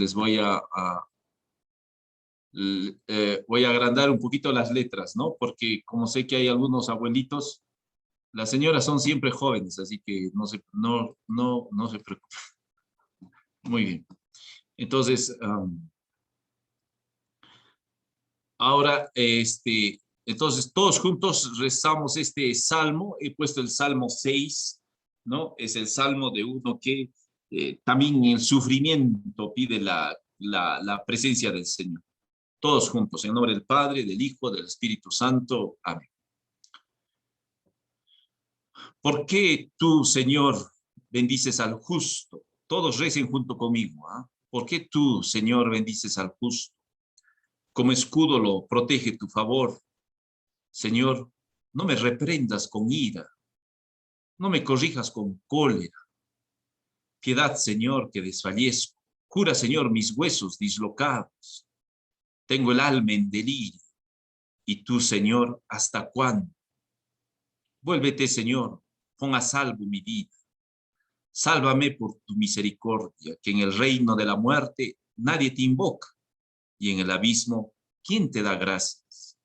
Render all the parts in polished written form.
les voy a agrandar un poquito las letras, ¿no? Porque como sé que hay algunos abuelitos, las señoras son siempre jóvenes, así que no se preocupen. Muy bien. Entonces, ahora, entonces todos juntos rezamos este salmo. He puesto el Salmo 6, ¿no? Es el salmo de uno que también en el sufrimiento pide la presencia del Señor. Todos juntos, en nombre del Padre, del Hijo, del Espíritu Santo. Amén. ¿Por qué tú, Señor, bendices al justo? Todos recen junto conmigo. ¿Ah? ¿Por qué tú, Señor, bendices al justo? Como escudo lo protege tu favor. Señor, no me reprendas con ira, no me corrijas con cólera. Piedad, Señor, que desfallezco. Cura, Señor, mis huesos dislocados. Tengo el alma en delirio. Y tú, Señor, ¿hasta cuándo? Vuélvete, Señor, pon a salvo mi vida. Sálvame por tu misericordia, que en el reino de la muerte nadie te invoca, y en el abismo, ¿quién te da gracias?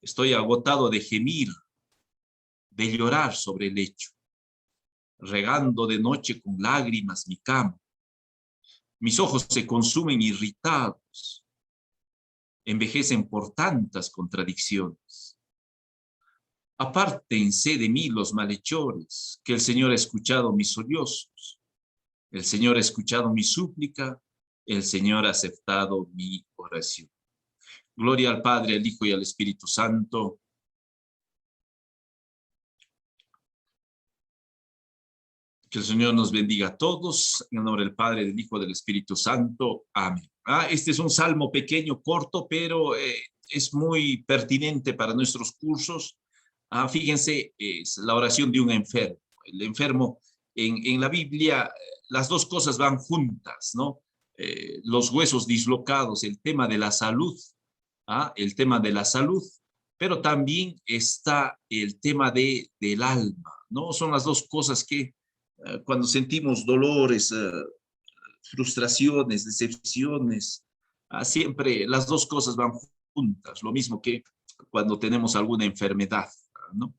Estoy agotado de gemir, de llorar sobre el lecho, regando de noche con lágrimas mi cama. Mis ojos se consumen irritados, envejecen por tantas contradicciones. Apártense de mí los malhechores, que el Señor ha escuchado mis sollozos. El Señor ha escuchado mi súplica, el Señor ha aceptado mi oración. Gloria al Padre, al Hijo y al Espíritu Santo. Que el Señor nos bendiga a todos, en el nombre del Padre, del Hijo y del Espíritu Santo. Amén. Este es un salmo pequeño, corto, pero es muy pertinente para nuestros cursos. Fíjense, es la oración de un enfermo. El enfermo, en la Biblia, las dos cosas van juntas, ¿no? Los huesos dislocados, el tema de la salud, el tema de la salud, pero también está el tema del alma, ¿no? Son las dos cosas que cuando sentimos dolores, frustraciones, decepciones, siempre las dos cosas van juntas, lo mismo que cuando tenemos alguna enfermedad, ¿no?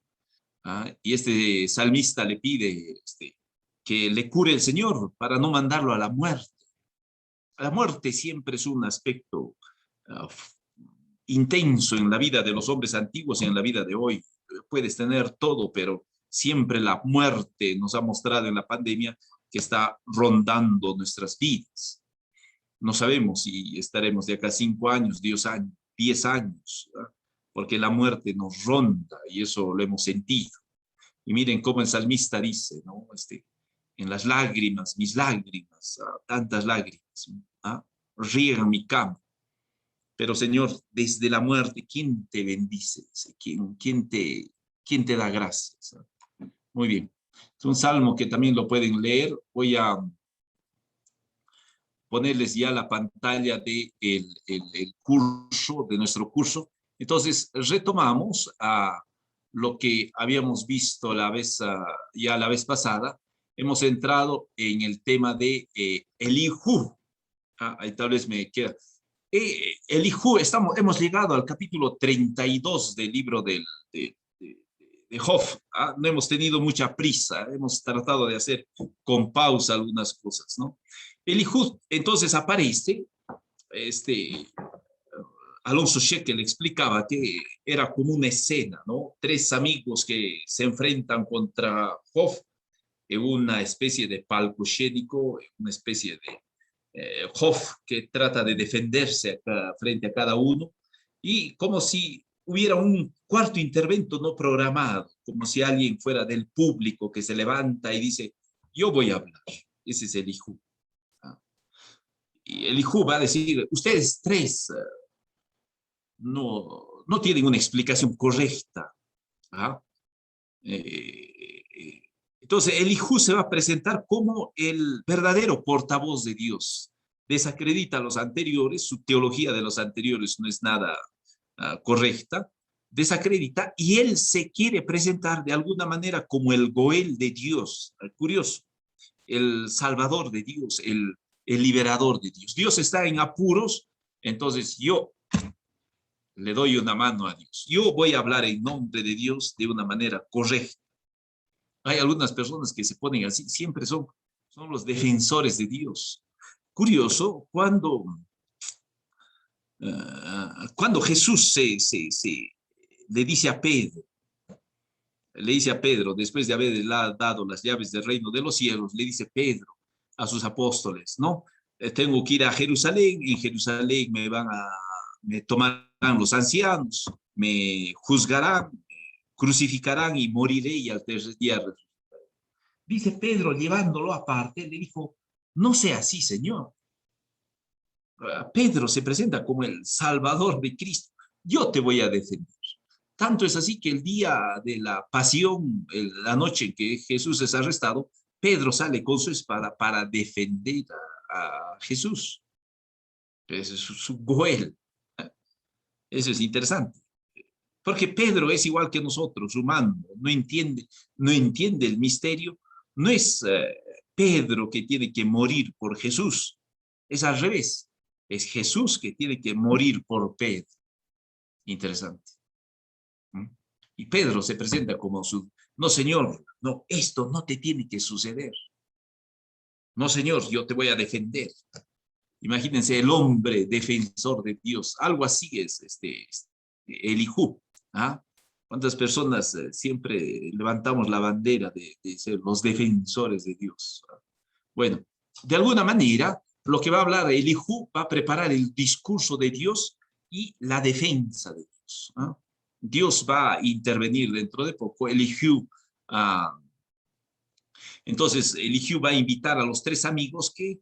Y este salmista le pide que le cure el Señor para no mandarlo a la muerte. La muerte siempre es un aspecto intenso en la vida de los hombres antiguos y en la vida de hoy. Puedes tener todo, pero siempre la muerte nos ha mostrado en la pandemia que está rondando nuestras vidas. No sabemos si estaremos de acá 5 años, 10 años, ¿verdad? Porque la muerte nos ronda y eso lo hemos sentido. Y miren cómo el salmista dice, ¿no? En las lágrimas, mis lágrimas, tantas lágrimas, riegan mi cama. Pero Señor, desde la muerte, ¿quién te bendice? ¿Quién te da gracias? Muy bien. Es un salmo que también lo pueden leer. Voy a ponerles ya la pantalla de el curso, de nuestro curso. Entonces, retomamos a lo que habíamos visto ya la vez pasada. Hemos entrado en el tema de Elijú. Ahí tal vez me queda. Elijú, hemos llegado al capítulo 32 del libro de Job. No hemos tenido mucha prisa, hemos tratado de hacer con pausa algunas cosas, ¿no? Elijú entonces aparece, Alonso Shekel explicaba que era como una escena, ¿no? 3 amigos que se enfrentan contra Job en una especie de palco escénico, una especie de Job que trata de defenderse frente a cada uno, y como si hubiera un cuarto intervento no programado, como si alguien fuera del público que se levanta y dice, yo voy a hablar. Ese es Elijú. Y Elijú va a decir, ustedes 3 no tienen una explicación correcta. Entonces Elijú se va a presentar como el verdadero portavoz de Dios. Desacredita a los anteriores, su teología de los anteriores no es nada correcta, desacredita, y él se quiere presentar de alguna manera como el Goel de Dios. Curioso, el Salvador de Dios, el el liberador de Dios. Dios está en apuros, entonces yo le doy una mano a Dios. Yo voy a hablar en nombre de Dios de una manera correcta. Hay algunas personas que se ponen así, siempre son los defensores de Dios. Curioso, cuando Jesús le dice a Pedro, después de haberle dado las llaves del reino de los cielos, le dice Pedro a sus apóstoles, ¿no? Tengo que ir a Jerusalén, en Jerusalén me tomarán los ancianos, me juzgarán, crucificarán y moriré y al tercer día resucitaré. Dice Pedro, llevándolo aparte, le dijo, no sea así, Señor. Pedro se presenta como el Salvador de Cristo. Yo te voy a defender. Tanto es así que el día de la pasión, la noche en que Jesús es arrestado, Pedro sale con su espada para defender a Jesús. Ese es su goel. Eso es interesante. Porque Pedro es igual que nosotros, humano, no entiende el misterio. No es Pedro que tiene que morir por Jesús, es al revés. Es Jesús que tiene que morir por Pedro. Interesante. Y Pedro se presenta como no, Señor, no, esto no te tiene que suceder. No, Señor, yo te voy a defender. Imagínense el hombre defensor de Dios. Algo así es Elijú. ¿Ah? ¿Cuántas personas siempre levantamos la bandera de ser los defensores de Dios? Bueno, de alguna manera, lo que va a hablar Elijú va a preparar el discurso de Dios y la defensa de Dios. ¿Ah? Dios va a intervenir dentro de poco. Entonces, Elijú va a invitar a los tres amigos que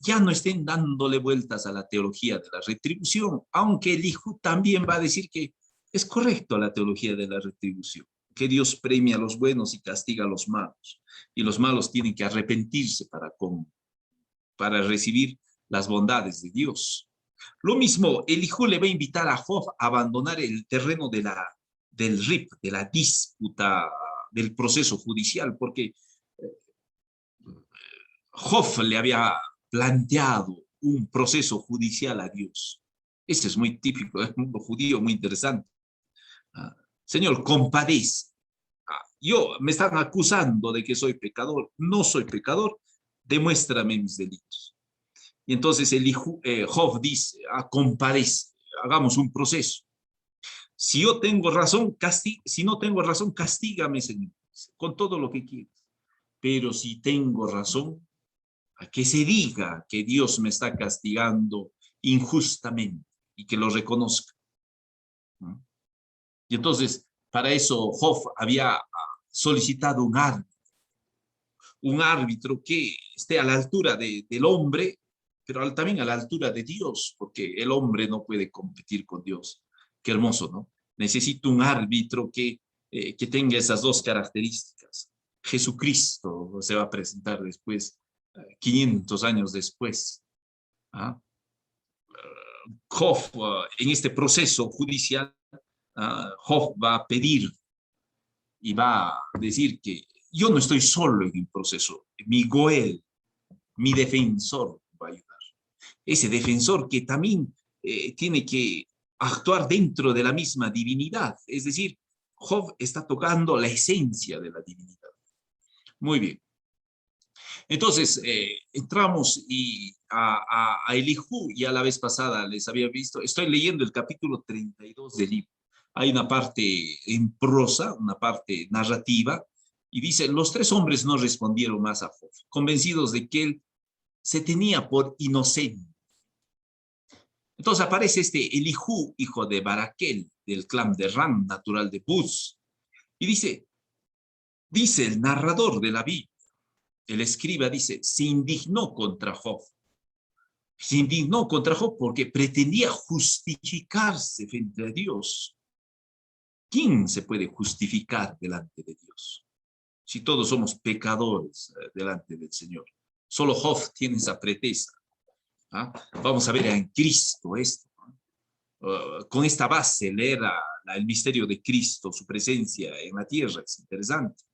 ya no estén dándole vueltas a la teología de la retribución, aunque Elijú también va a decir que es correcto la teología de la retribución, que Dios premia a los buenos y castiga a los malos, y los malos tienen que arrepentirse para recibir las bondades de Dios. Lo mismo, Elijú le va a invitar a Job a abandonar el terreno del RIP, de la disputa, del proceso judicial, porque Job le había planteado un proceso judicial a Dios. Ese es muy típico del mundo judío, muy interesante. Señor, compadece. Me están acusando de que soy pecador. No soy pecador. Demuéstrame mis delitos. Y entonces Job dice, compadece, hagamos un proceso. Si yo tengo razón, si no tengo razón, castígame, Señor, con todo lo que quieras. Pero si tengo razón, a que se diga que Dios me está castigando injustamente y que lo reconozca. Y entonces, para eso Job había solicitado un árbitro que esté a la altura del hombre, pero también a la altura de Dios, porque el hombre no puede competir con Dios. Qué hermoso, ¿no? Necesito un árbitro que tenga esas dos características. Jesucristo se va a presentar después, 500 años después. ¿Ah? Job, en este proceso judicial, Job va a pedir y va a decir que yo no estoy solo en el proceso, mi Goel, mi defensor va a ayudar. Ese defensor que también tiene que actuar dentro de la misma divinidad, es decir, Job está tocando la esencia de la divinidad. Muy bien. Entonces, entramos a Elijú, ya la vez pasada les había visto, estoy leyendo el capítulo 32 del libro. Hay una parte en prosa, una parte narrativa, y dice, los tres hombres no respondieron más a Job, convencidos de que él se tenía por inocente. Entonces aparece Elijú, hijo de Baraquel, del clan de Ram, natural de Buz, y dice el narrador de la Biblia, el escriba dice, se indignó contra Job. Se indignó contra Job porque pretendía justificarse frente a Dios. ¿Quién se puede justificar delante de Dios? Si todos somos pecadores delante del Señor. Solo Job tiene esa pretesa. Vamos a ver en Cristo esto. Con esta base, leer el misterio de Cristo, su presencia en la tierra, es interesante.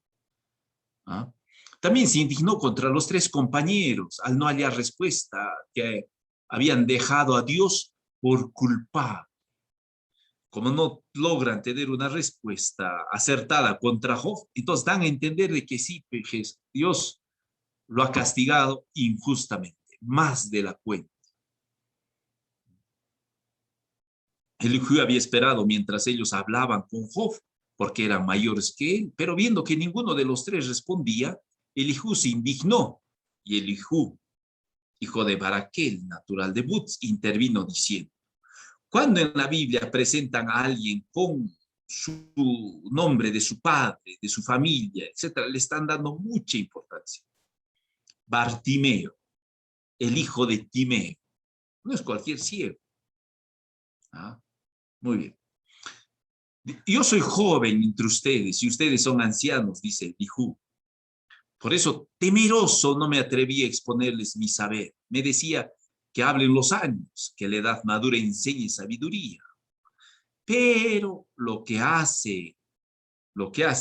También se indignó contra los tres compañeros al no hallar respuesta, que habían dejado a Dios por culpable. Como no logran tener una respuesta acertada contra Job, entonces dan a entender de que sí, Dios lo ha castigado injustamente, más de la cuenta. Elihu había esperado mientras ellos hablaban con Job, porque eran mayores que él, pero viendo que ninguno de los tres respondía, Elihu se indignó, y Elihu, hijo de Baraquel, natural de Buz, intervino diciendo: cuando en la Biblia presentan a alguien con su nombre de su padre, de su familia, etcétera, le están dando mucha importancia. Bartimeo, el hijo de Timeo, no es cualquier ciego. ¿Ah? Muy bien. Yo soy joven entre ustedes y ustedes son ancianos, dice Elihu. Por eso, temeroso, no me atreví a exponerles mi saber. Me decía que hablen los años, que la edad madura enseñe sabiduría. Pero lo que hace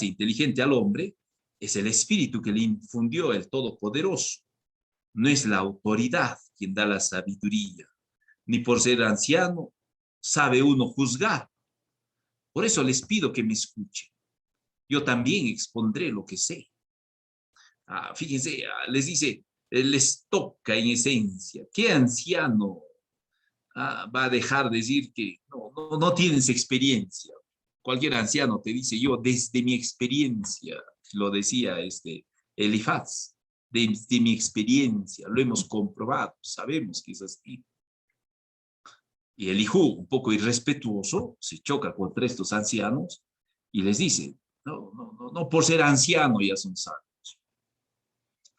inteligente al hombre es el espíritu que le infundió el Todopoderoso. No es la autoridad quien da la sabiduría, ni por ser anciano sabe uno juzgar. Por eso les pido que me escuchen. Yo también expondré lo que sé. Fíjense, les dice, les toca en esencia. ¿Qué anciano va a dejar de decir que no tienes experiencia? Cualquier anciano te dice: yo desde mi experiencia, lo decía Elifaz, desde mi experiencia, lo hemos comprobado, sabemos que es así. Y Elihu, un poco irrespetuoso, se choca contra estos ancianos y les dice: no por ser anciano ya son sabios.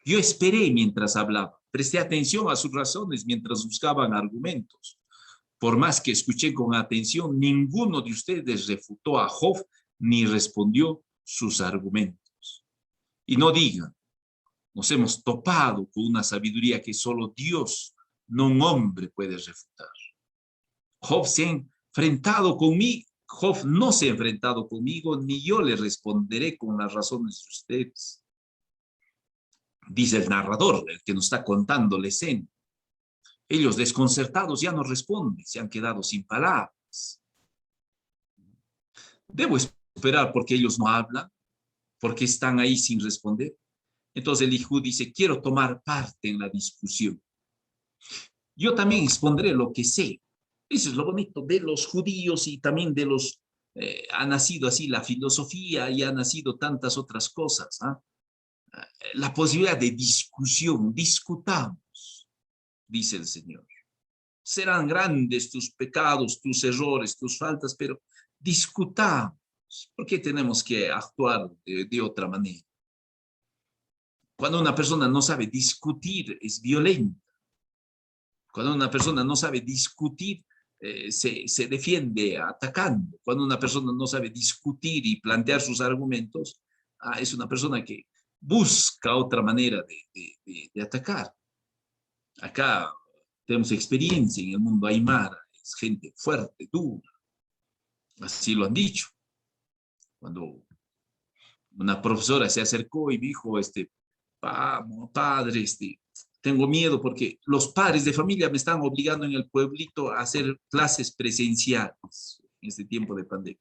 Yo esperé mientras hablaba, presté atención a sus razones mientras buscaban argumentos. Por más que escuché con atención, ninguno de ustedes refutó a Job ni respondió sus argumentos. Y no digan: nos hemos topado con una sabiduría que solo Dios, no un hombre, puede refutar. Job no se ha enfrentado conmigo, ni yo le responderé con las razones de ustedes. Dice el narrador, el que nos está contando la escena. Ellos, desconcertados, ya no responden, se han quedado sin palabras. ¿Debo esperar porque ellos no hablan? ¿Porque están ahí sin responder? Entonces Elihu dice: quiero tomar parte en la discusión. Yo también expondré lo que sé. Eso es lo bonito de los judíos y también de los... ha nacido así la filosofía y ha nacido tantas otras cosas. La posibilidad de discusión, discutamos, dice el Señor. Serán grandes tus pecados, tus errores, tus faltas, pero discutamos. ¿Por qué tenemos que actuar de otra manera? Cuando una persona no sabe discutir, es violenta. Cuando una persona no sabe discutir, se defiende atacando. Cuando una persona no sabe discutir y plantear sus argumentos, es una persona que busca otra manera de atacar. Acá tenemos experiencia en el mundo aymara, es gente fuerte, dura. Así lo han dicho. Cuando una profesora se acercó y dijo: padre, tengo miedo porque los padres de familia me están obligando en el pueblito a hacer clases presenciales en este tiempo de pandemia.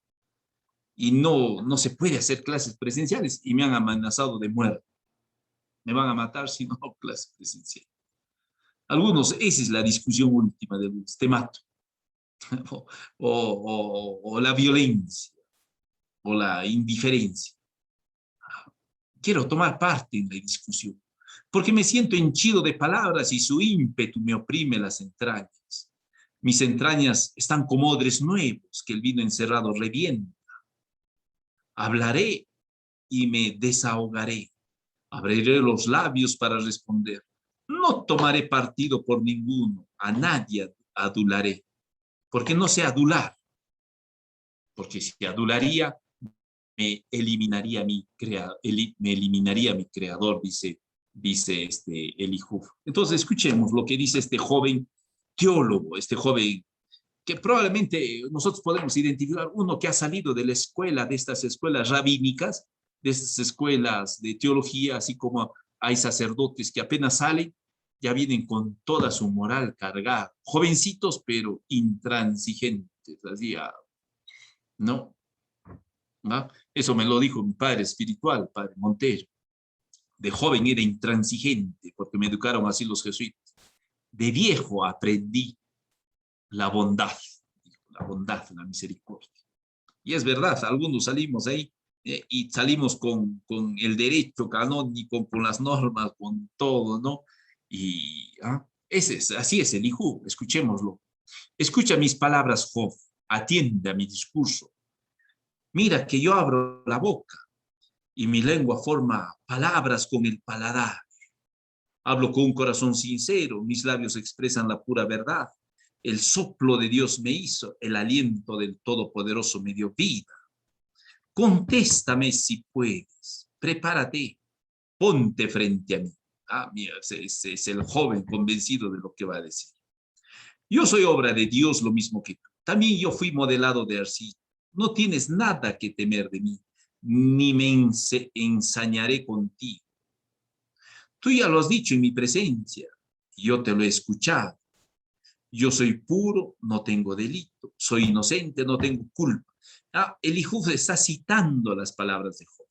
Y no se puede hacer clases presenciales y me han amenazado de muerte. Me van a matar si no hago clases presenciales. Algunos, esa es la discusión última de los: te mato. o la violencia, o la indiferencia. Quiero tomar parte en la discusión, porque me siento henchido de palabras y su ímpetu me oprime las entrañas. Mis entrañas están como odres nuevos que el vino encerrado revienta. Hablaré y me desahogaré. Abriré los labios para responder. No tomaré partido por ninguno, a nadie adularé, porque no sé adular, porque si adularía, me eliminaría mi creador, dice Elihu. Entonces escuchemos lo que dice este joven teólogo, este joven que probablemente nosotros podemos identificar, uno que ha salido de la escuela, de estas escuelas rabínicas, de estas escuelas de teología, así como hay sacerdotes que apenas salen, ya vienen con toda su moral cargada. Jovencitos, pero intransigentes. Así, ¿no? ¿No? Eso me lo dijo mi padre espiritual, padre Montero. De joven era intransigente, porque me educaron así los jesuitas. De viejo aprendí la bondad, la misericordia. Y es verdad, algunos salimos ahí y salimos con el derecho canónico, con las normas, con todo, ¿no? Y así es el hijo, escuchémoslo. Escucha mis palabras, Job, atiende a mi discurso. Mira que yo abro la boca y mi lengua forma palabras con el paladar. Hablo con un corazón sincero, mis labios expresan la pura verdad. El soplo de Dios me hizo, el aliento del Todopoderoso me dio vida. Contéstame si puedes, prepárate, ponte frente a mí. Mira, ese es el joven convencido de lo que va a decir. Yo soy obra de Dios lo mismo que tú. También yo fui modelado de arcilla. No tienes nada que temer de mí, ni me ensañaré contigo. Tú ya lo has dicho en mi presencia, yo te lo he escuchado. Yo soy puro, no tengo delito. Soy inocente, no tengo culpa. El hijo está citando las palabras de Job.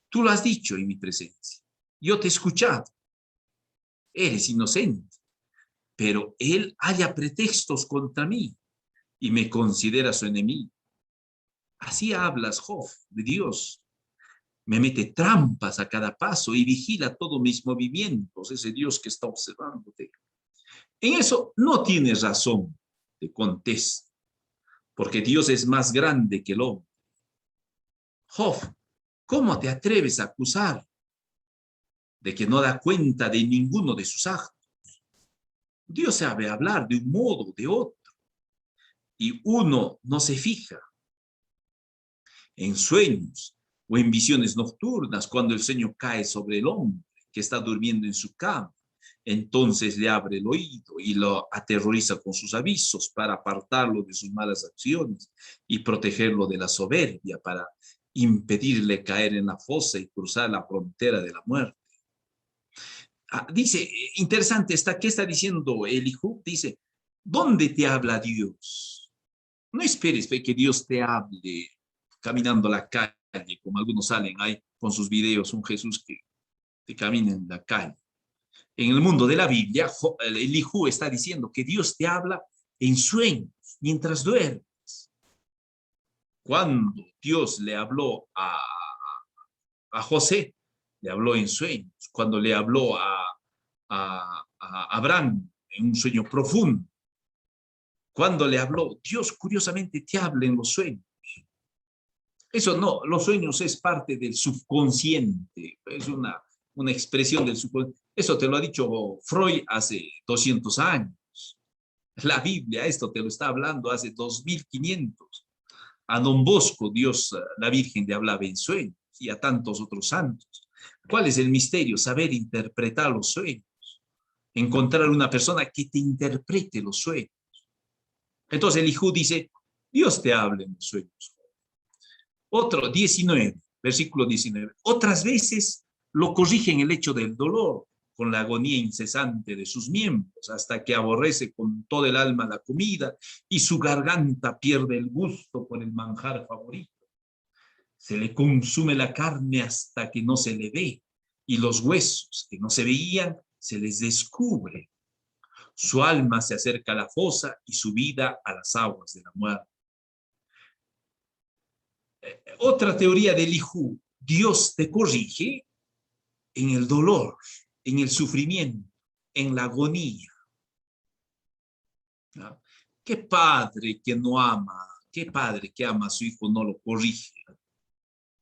Tú lo has dicho en mi presencia. Yo te he escuchado. Eres inocente. Pero él halla pretextos contra mí y me considera su enemigo. Así hablas, Job, de Dios. Me mete trampas a cada paso y vigila todos mis movimientos, ese Dios que está observándote. En eso no tienes razón, te contesto, porque Dios es más grande que el hombre. Job, ¿cómo te atreves a acusar de que no da cuenta de ninguno de sus actos? Dios sabe hablar de un modo, de otro, y uno no se fija en sueños o en visiones nocturnas cuando el sueño cae sobre el hombre que está durmiendo en su cama. Entonces le abre el oído y lo aterroriza con sus avisos para apartarlo de sus malas acciones y protegerlo de la soberbia para impedirle caer en la fosa y cruzar la frontera de la muerte. Dice, interesante, ¿qué está diciendo Elihu? Dice, ¿dónde te habla Dios? No esperes que Dios te hable caminando a la calle, como algunos salen ahí con sus videos, un Jesús que camina en la calle. En el mundo de la Biblia, Elihu está diciendo que Dios te habla en sueños, mientras duermes. Cuando Dios le habló a José, le habló en sueños. Cuando le habló a Abraham en un sueño profundo. Cuando le habló, Dios curiosamente te habla en los sueños. Eso no, los sueños es parte del subconsciente, es una expresión del subconsciente. Eso te lo ha dicho Freud hace 200 años. La Biblia, esto te lo está hablando hace 2500. A Don Bosco, Dios, la Virgen le hablaba en sueños y a tantos otros santos. ¿Cuál es el misterio? Saber interpretar los sueños. Encontrar una persona que te interprete los sueños. Entonces el hijo dice, Dios te habla en los sueños. Otro, 19, versículo 19. Otras veces lo corrige en el hecho del dolor, con la agonía incesante de sus miembros, hasta que aborrece con todo el alma la comida y su garganta pierde el gusto por el manjar favorito. Se le consume la carne hasta que no se le ve, y los huesos que no se veían se les descubre. Su alma se acerca a la fosa y su vida a las aguas de la muerte. Otra teoría del Elihu, Dios te corrige en el dolor, en el sufrimiento, en la agonía. ¿No? ¿Qué padre que no ama, qué padre que ama a su hijo no lo corrige?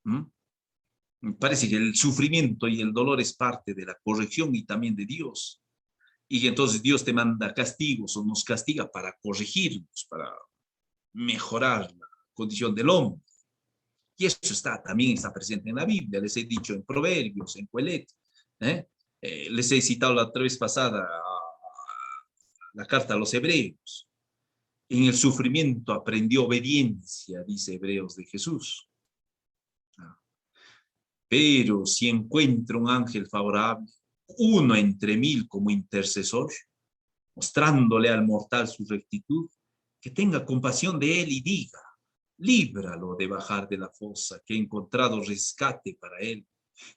Me parece que el sufrimiento y el dolor es parte de la corrección y también de Dios. Y que entonces Dios te manda castigos o nos castiga para corregirnos, para mejorar la condición del hombre. Y eso también está presente en la Biblia. Les he dicho en Proverbios, en Coelet. Les he citado la otra vez pasada la carta a los Hebreos. En el sufrimiento aprendió obediencia, dice Hebreos de Jesús. Pero si encuentro un ángel favorable, uno entre 1000 como intercesor, mostrándole al mortal su rectitud, que tenga compasión de él y diga, líbralo de bajar de la fosa, que he encontrado rescate para él.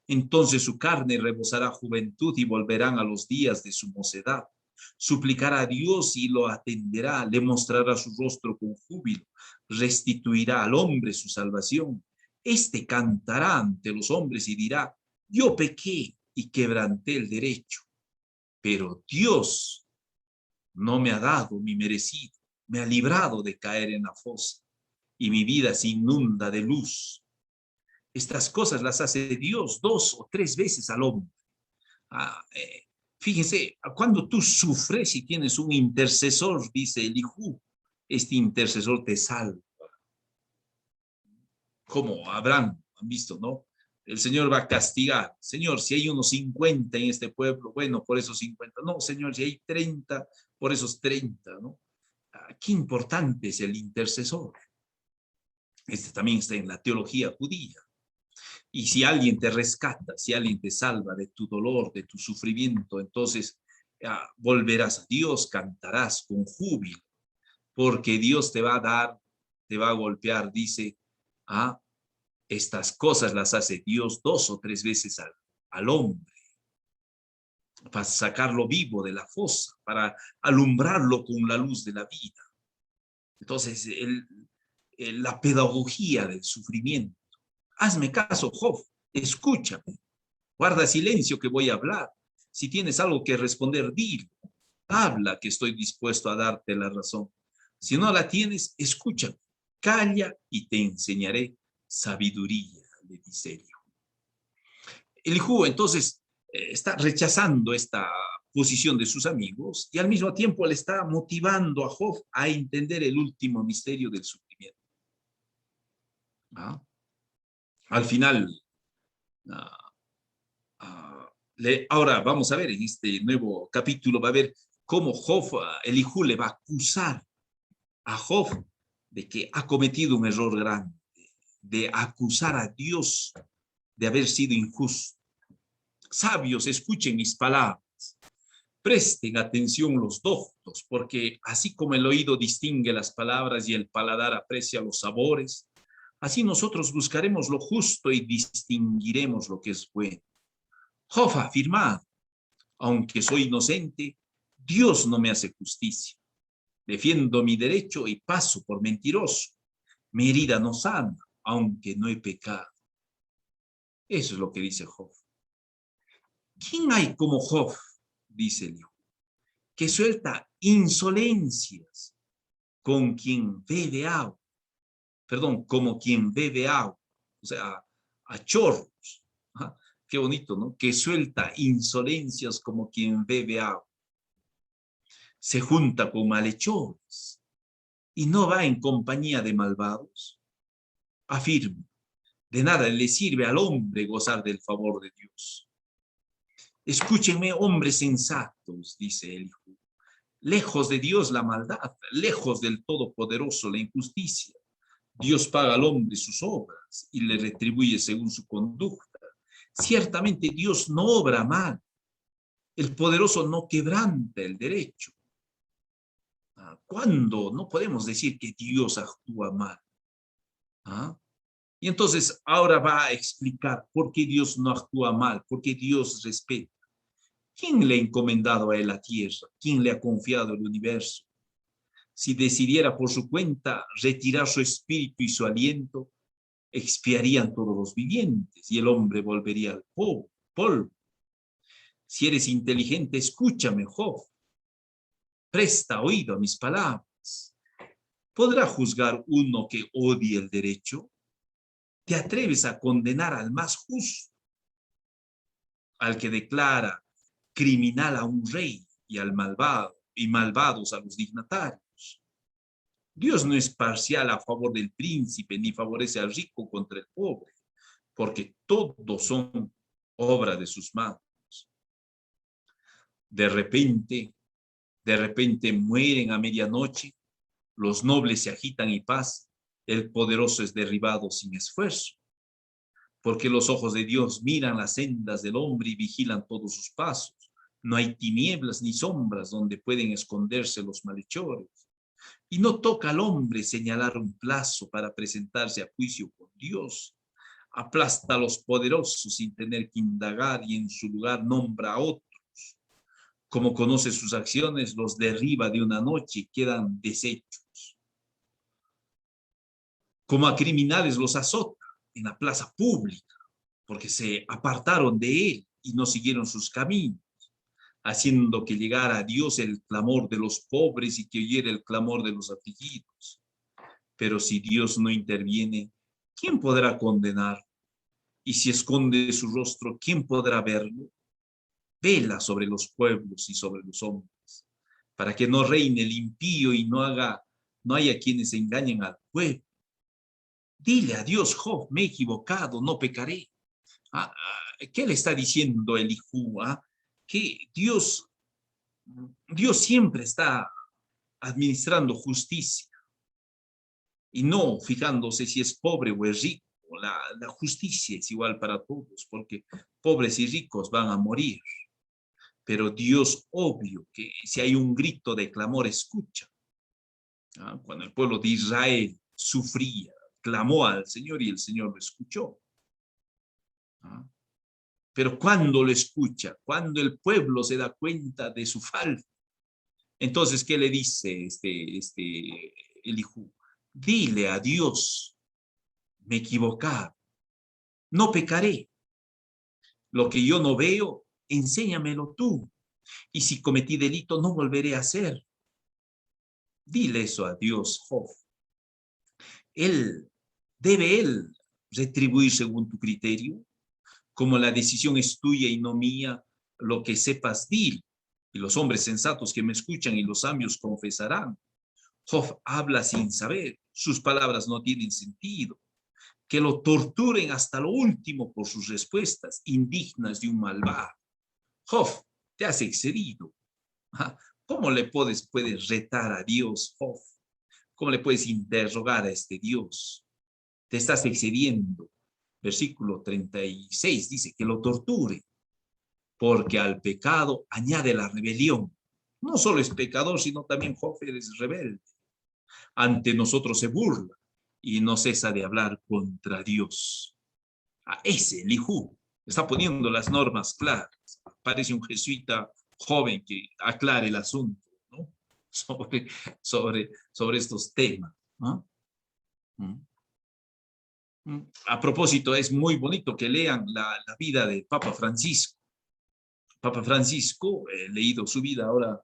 Entonces su carne rebosará juventud y volverán a los días de su mocedad. Suplicará a Dios y lo atenderá, le mostrará su rostro con júbilo, restituirá al hombre su salvación. Este cantará ante los hombres y dirá, yo pequé y quebranté el derecho, pero Dios no me ha dado mi merecido, me ha librado de caer en la fosa y mi vida se inunda de luz. Estas cosas las hace Dios 2 o 3 veces al hombre. Ah, fíjense, cuando tú sufres y tienes un intercesor, dice Elijú, este intercesor te salva. Como Abraham, han visto, ¿no? El Señor va a castigar. Señor, si hay unos 50 en este pueblo, bueno, por esos 50. No, Señor, si hay 30, por esos 30, ¿no? Ah, qué importante es el intercesor. Este también está en la teología judía. Y si alguien te rescata, si alguien te salva de tu dolor, de tu sufrimiento, entonces volverás a Dios, cantarás con júbilo, porque Dios te va a dar, te va a golpear, dice, estas cosas las hace Dios 2 o 3 veces al hombre, para sacarlo vivo de la fosa, para alumbrarlo con la luz de la vida. Entonces, la pedagogía del sufrimiento. Hazme caso, Job, escúchame. Guarda silencio que voy a hablar. Si tienes algo que responder, dilo. Habla que estoy dispuesto a darte la razón. Si no la tienes, escúchame. Calla y te enseñaré sabiduría, le dice Eliú. Eliú entonces está rechazando esta posición de sus amigos y al mismo tiempo le está motivando a Job a entender el último misterio del sufrimiento. ¿Ah? Al final, ahora vamos a ver en este nuevo capítulo, va a ver cómo Job, Elijú le va a acusar a Job de que ha cometido un error grande, de acusar a Dios de haber sido injusto. Sabios, escuchen mis palabras. Presten atención los doctos, porque así como el oído distingue las palabras y el paladar aprecia los sabores, así nosotros buscaremos lo justo y distinguiremos lo que es bueno. Job afirma, aunque soy inocente, Dios no me hace justicia. Defiendo mi derecho y paso por mentiroso. Mi herida no sana, aunque no he pecado. Eso es lo que dice Job. ¿Quién hay como Job? Dice Eliú, que suelta insolencias con quien bebe agua. Perdón, como quien bebe agua. O sea, a chorros. ¿Ah? Qué bonito, ¿no? Que suelta insolencias como quien bebe agua. Se junta con malhechores y no va en compañía de malvados. Afirma, de nada le sirve al hombre gozar del favor de Dios. Escúchenme, hombres sensatos, dice el hijo. Lejos de Dios la maldad, lejos del Todopoderoso la injusticia. Dios paga al hombre sus obras y le retribuye según su conducta. Ciertamente Dios no obra mal. El poderoso no quebranta el derecho. ¿Cuándo? No podemos decir que Dios actúa mal. ¿Ah? Y entonces ahora va a explicar por qué Dios no actúa mal, por qué Dios respeta. ¿Quién le ha encomendado a él la tierra? ¿Quién le ha confiado el universo? Si decidiera por su cuenta retirar su espíritu y su aliento, expiarían todos los vivientes y el hombre volvería al polvo. Si eres inteligente, escúchame, Job. Presta oído a mis palabras. ¿Podrá juzgar uno que odie el derecho? ¿Te atreves a condenar al más justo, al que declara criminal a un rey y al malvado y malvados a los dignatarios? Dios no es parcial a favor del príncipe ni favorece al rico contra el pobre, porque todos son obra de sus manos. De repente mueren a medianoche, los nobles se agitan y pasan, el poderoso es derribado sin esfuerzo. porque los ojos de Dios miran las sendas del hombre y vigilan todos sus pasos. No hay tinieblas ni sombras donde pueden esconderse los malhechores. Y no toca al hombre señalar un plazo para presentarse a juicio con Dios. Aplasta a los poderosos sin tener que indagar y en su lugar nombra a otros. Como conoce sus acciones, los derriba de una noche y quedan deshechos. Como a criminales los azota en la plaza pública, porque se apartaron de él y no siguieron sus caminos, haciendo que llegara a Dios el clamor de los pobres y que oyera el clamor de los afligidos. Pero si Dios no interviene, ¿quién podrá condenar? Y si esconde su rostro, ¿quién podrá verlo? Vela sobre los pueblos y sobre los hombres, para que no reine el impío y no haya quienes engañen al pueblo. Dile a Dios, Job, me he equivocado, no pecaré. ¿Qué le está diciendo Elijú? Que Dios siempre está administrando justicia y no fijándose si es pobre o es rico. La justicia es igual para todos, porque pobres y ricos van a morir. Pero Dios, obvio, que si hay un grito de clamor, escucha. Cuando el pueblo de Israel sufría, clamó al Señor y el Señor lo escuchó. Pero cuando lo escucha, cuando el pueblo se da cuenta de su falta, entonces, ¿qué le dice Elijú? Dile a Dios, me equivocaba, no pecaré. Lo que yo no veo, enséñamelo tú. Y si cometí delito, no volveré a hacer. Dile eso a Dios, Job. ¿Debe él retribuir según tu criterio? Como la decisión es tuya y no mía, lo que sepas, dile. Y los hombres sensatos que me escuchan y los sabios confesarán. Job habla sin saber, sus palabras no tienen sentido. Que lo torturen hasta lo último por sus respuestas indignas de un malvado. Job, te has excedido. ¿Cómo le puedes retar a Dios, Job? ¿Cómo le puedes interrogar a este Dios? Te estás excediendo. Versículo 36 dice que lo torture, porque al pecado añade la rebelión. No solo es pecador, sino también Job es rebelde. Ante nosotros se burla y no cesa de hablar contra Dios. Ese Elijú está poniendo las normas claras. Parece un jesuita joven que aclare el asunto, ¿no? sobre estos temas, ¿no? A propósito, es muy bonito que lean la vida de Papa Francisco. Papa Francisco, he leído su vida ahora,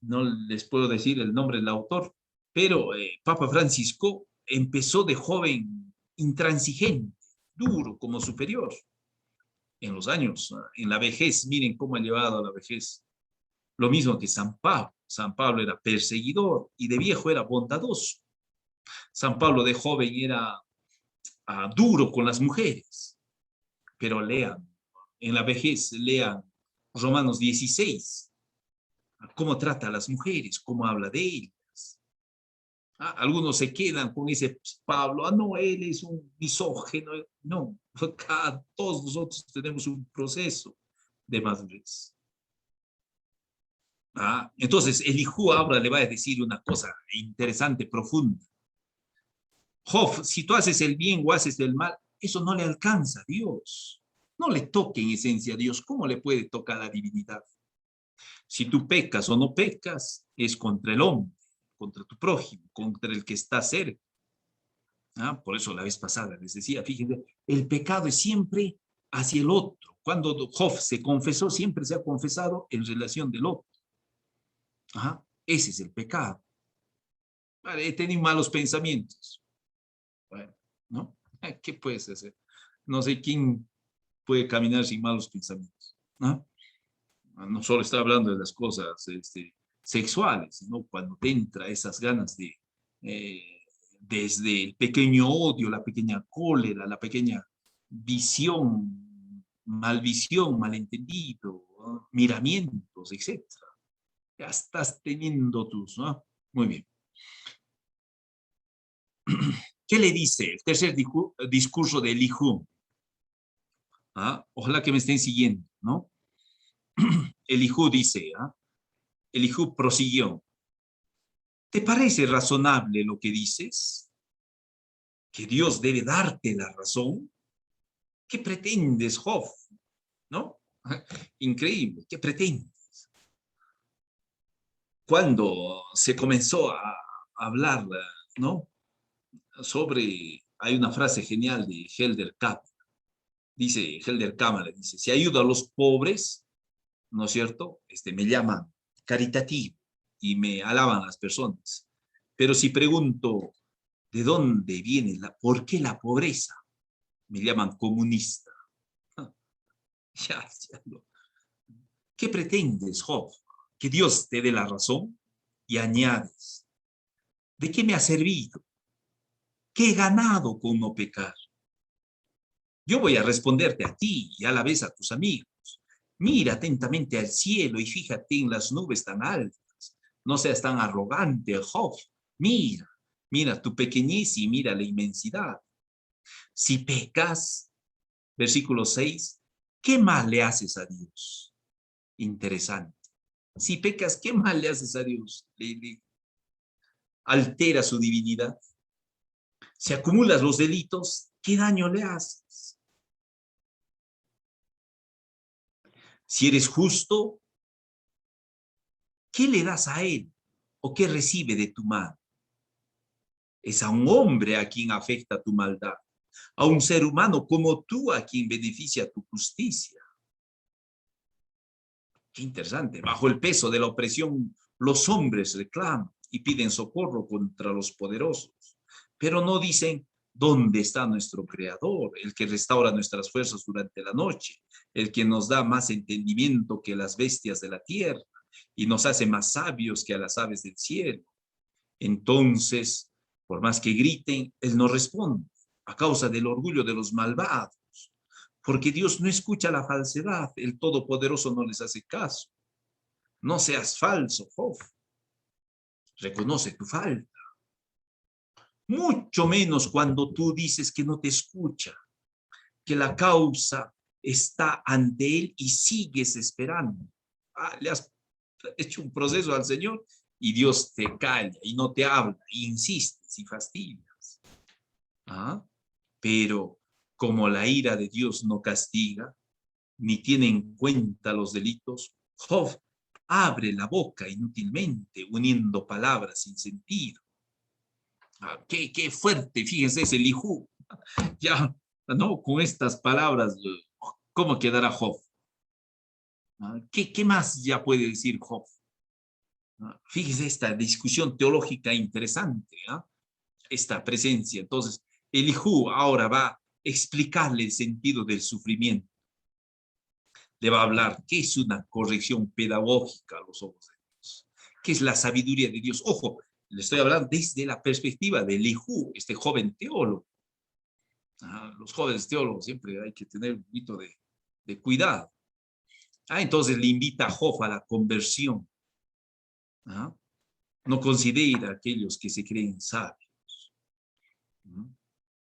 no les puedo decir el nombre del autor, pero Papa Francisco empezó de joven intransigente, duro como superior. En los años, en la vejez, miren cómo ha llevado a la vejez. Lo mismo que San Pablo. San Pablo era perseguidor y de viejo era bondadoso. San Pablo de joven era duro con las mujeres. Pero lean, en la vejez, lean Romanos 16, cómo trata a las mujeres, cómo habla de ellas. Algunos se quedan con ese Pablo, no, él es un misógino. No, todos nosotros tenemos un proceso de madurez. Entonces, Elijú ahora le va a decir una cosa interesante, profunda. Job, si tú haces el bien o haces el mal, eso no le alcanza a Dios. No le toque en esencia a Dios. ¿Cómo le puede tocar la divinidad? Si tú pecas o no pecas, es contra el hombre, contra tu prójimo, contra el que está cerca. Por eso la vez pasada les decía, fíjense, el pecado es siempre hacia el otro. Cuando Job se confesó, siempre se ha confesado en relación del otro. Ese es el pecado. Vale, he tenido malos pensamientos. Bueno, ¿no? ¿Qué puedes hacer? No sé quién puede caminar sin malos pensamientos. No solo está hablando de las cosas sexuales, ¿no? Cuando te entra esas ganas desde el pequeño odio, la pequeña cólera, la pequeña visión, malvisión, malentendido, ¿no? Miramientos, etcétera. Ya estás teniendo tus, ¿no? Muy bien. ¿Qué le dice? El tercer discurso de Elijú. Ojalá que me estén siguiendo, ¿no? Elijú dice, Elijú prosiguió. ¿Te parece razonable lo que dices? ¿Que Dios debe darte la razón? ¿Qué pretendes, Job? ¿No? Increíble, ¿qué pretendes? Cuando se comenzó a hablar, ¿no? Hay una frase genial de Helder Kaplan. Dice Helder Kammerer, dice, si ayudo a los pobres, ¿no es cierto? Me llaman caritativo y me alaban las personas. Pero si pregunto, ¿de dónde viene por qué la pobreza? Me llaman comunista. Ya no. ¿Qué pretendes, Job? ¿Que Dios te dé la razón? Y añades, ¿de qué me ha servido? ¿Qué he ganado con no pecar? Yo voy a responderte a ti y a la vez a tus amigos. Mira atentamente al cielo y fíjate en las nubes tan altas. No seas tan arrogante, Job. Mira, mira tu pequeñez y mira la inmensidad. Si pecas, versículo 6, ¿qué mal le haces a Dios? Interesante. Si pecas, ¿qué mal le haces a Dios? Le altera su divinidad. Si acumulas los delitos, ¿qué daño le haces? Si eres justo, ¿qué le das a él? ¿O qué recibe de tu mano? Es a un hombre a quien afecta tu maldad, a un ser humano como tú a quien beneficia tu justicia. Qué interesante. Bajo el peso de la opresión, los hombres reclaman y piden socorro contra los poderosos, pero no dicen, ¿dónde está nuestro Creador, el que restaura nuestras fuerzas durante la noche, el que nos da más entendimiento que las bestias de la tierra y nos hace más sabios que a las aves del cielo? Entonces, por más que griten, Él no responde a causa del orgullo de los malvados, porque Dios no escucha la falsedad, el Todopoderoso no les hace caso. No seas falso, Job. Reconoce tu falta. Mucho menos cuando tú dices que no te escucha, que la causa está ante Él y sigues esperando. Le has hecho un proceso al Señor y Dios te calla y no te habla, e insistes y fastidias. Pero como la ira de Dios no castiga, ni tiene en cuenta los delitos, Job abre la boca inútilmente, uniendo palabras sin sentido. Qué fuerte, fíjense, es Elijú. Ya, ¿no? Con estas palabras, ¿cómo quedará Job? ¿Qué más ya puede decir Job? Fíjese esta discusión teológica interesante, esta presencia. Entonces, Elijú ahora va a explicarle el sentido del sufrimiento. Le va a hablar qué es una corrección pedagógica a los ojos de Dios, qué es la sabiduría de Dios. Ojo, le estoy hablando desde la perspectiva de Elijú, este joven teólogo. Los jóvenes teólogos siempre hay que tener un poquito de cuidado. Entonces le invita a Job a la conversión. No considera a aquellos que se creen sabios.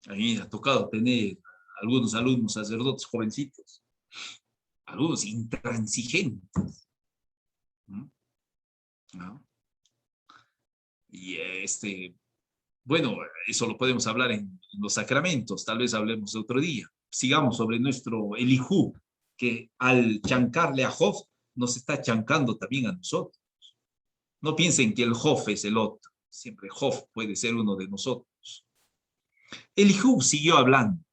A mí me ha tocado tener algunos alumnos sacerdotes jovencitos, algunos intransigentes. Y bueno, eso lo podemos hablar en los sacramentos, tal vez hablemos de otro día. Sigamos sobre nuestro Elijú, que al chancarle a Job, nos está chancando también a nosotros. No piensen que el Job es el otro, siempre Job puede ser uno de nosotros. Elijú siguió hablando.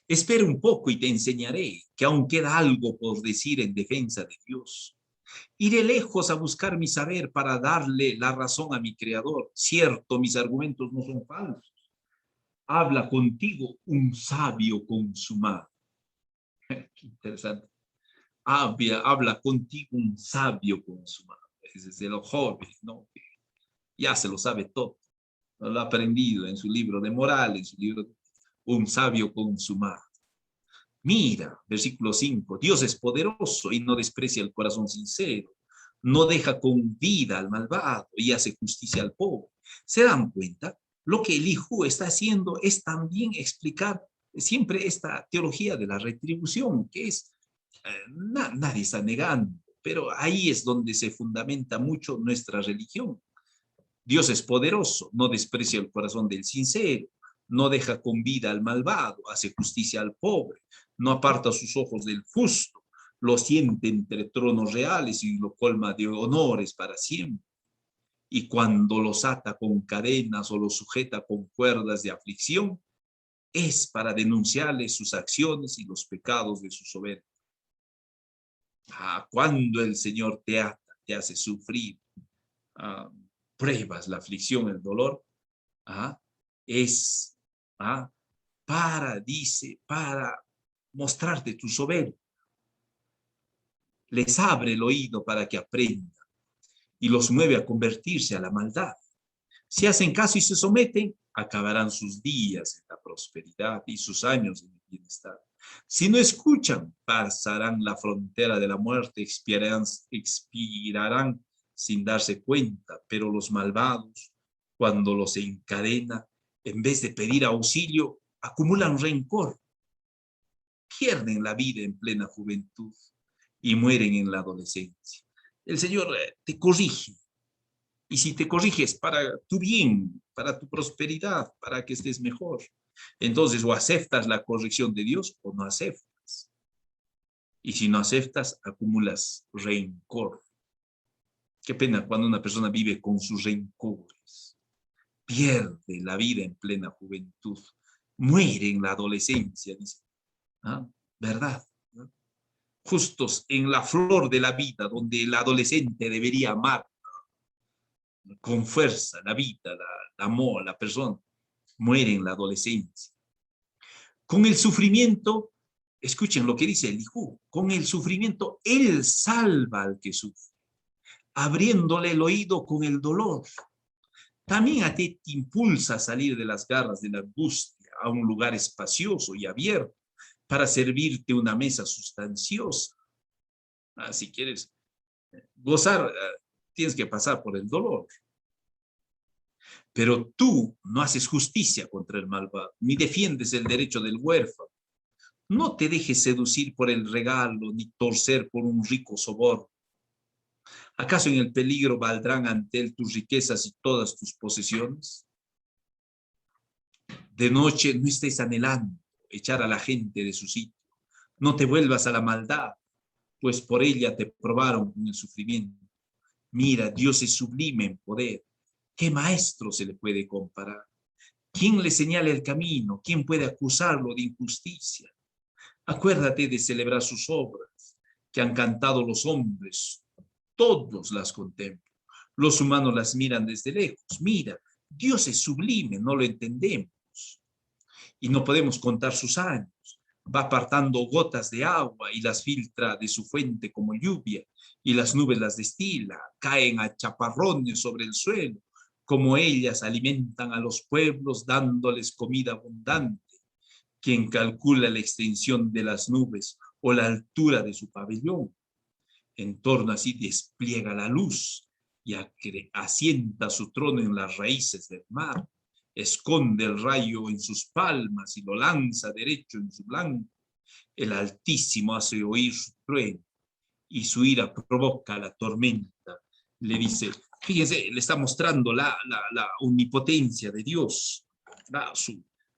Espera un poco y te enseñaré que aún queda algo por decir en defensa de Dios. Iré lejos a buscar mi saber para darle la razón a mi Creador. Cierto, mis argumentos no son falsos. Habla contigo un sabio consumado. Qué interesante. Habla contigo un sabio consumado. Ese es de los jóvenes, ¿no? Ya se lo sabe todo. Lo ha aprendido en su libro de moral, en su libro de un sabio consumado. Mira, versículo 5, Dios es poderoso y no desprecia el corazón sincero. No deja con vida al malvado y hace justicia al pobre. ¿Se dan cuenta? Lo que Elijú está haciendo es también explicar siempre esta teología de la retribución, que es, nadie está negando, pero ahí es donde se fundamenta mucho nuestra religión. Dios es poderoso, no desprecia el corazón del sincero, no deja con vida al malvado, hace justicia al pobre, no aparta sus ojos del justo, lo siente entre tronos reales y lo colma de honores para siempre. Y cuando los ata con cadenas o los sujeta con cuerdas de aflicción, es para denunciarles sus acciones y los pecados de su soberbia. Cuando el Señor te ata, te hace sufrir pruebas, la aflicción, el dolor, es dice, para mostrarte tu soberbia. Les abre el oído para que aprendan y los mueve a convertirse a la maldad. Si hacen caso y se someten, acabarán sus días en la prosperidad y sus años en el bienestar. Si no escuchan, pasarán la frontera de la muerte, expirarán sin darse cuenta, pero los malvados, cuando los encadena, en vez de pedir auxilio, acumulan rencor, pierden la vida en plena juventud y mueren en la adolescencia. El Señor te corrige. Y si te corriges para tu bien, para tu prosperidad, para que estés mejor, entonces o aceptas la corrección de Dios o no aceptas. Y si no aceptas, acumulas rencor. Qué pena cuando una persona vive con sus rencores. Pierde la vida en plena juventud. Muere en la adolescencia, dice. ¿Verdad? Justos en la flor de la vida, donde el adolescente debería amar con fuerza la vida, la amor, la persona, muere en la adolescencia. Con el sufrimiento, escuchen lo que dice Elijú, con el sufrimiento él salva al que sufre, abriéndole el oído con el dolor. También a ti te impulsa a salir de las garras de la angustia a un lugar espacioso y abierto para servirte una mesa sustanciosa. Si quieres gozar, tienes que pasar por el dolor. Pero tú no haces justicia contra el malvado, ni defiendes el derecho del huérfano. No te dejes seducir por el regalo, ni torcer por un rico soborno. ¿Acaso en el peligro valdrán ante él tus riquezas y todas tus posesiones? De noche no estés anhelando echar a la gente de su sitio. No te vuelvas a la maldad, pues por ella te probaron con el sufrimiento. Mira, Dios es sublime en poder. ¿Qué maestro se le puede comparar? ¿Quién le señala el camino? ¿Quién puede acusarlo de injusticia? Acuérdate de celebrar sus obras, que han cantado los hombres. Todos las contemplan. Los humanos las miran desde lejos. Mira, Dios es sublime, no lo entendemos. Y no podemos contar sus años. Va apartando gotas de agua y las filtra de su fuente como lluvia, y las nubes las destila, caen a chaparrones sobre el suelo, como ellas alimentan a los pueblos dándoles comida abundante. Quien calcula la extensión de las nubes o la altura de su pabellón, en torno así despliega la luz y asienta su trono en las raíces del mar. Esconde el rayo en sus palmas y lo lanza derecho en su blanco. El Altísimo hace oír su trueno y su ira provoca la tormenta. Le dice, fíjense, le está mostrando la omnipotencia de Dios.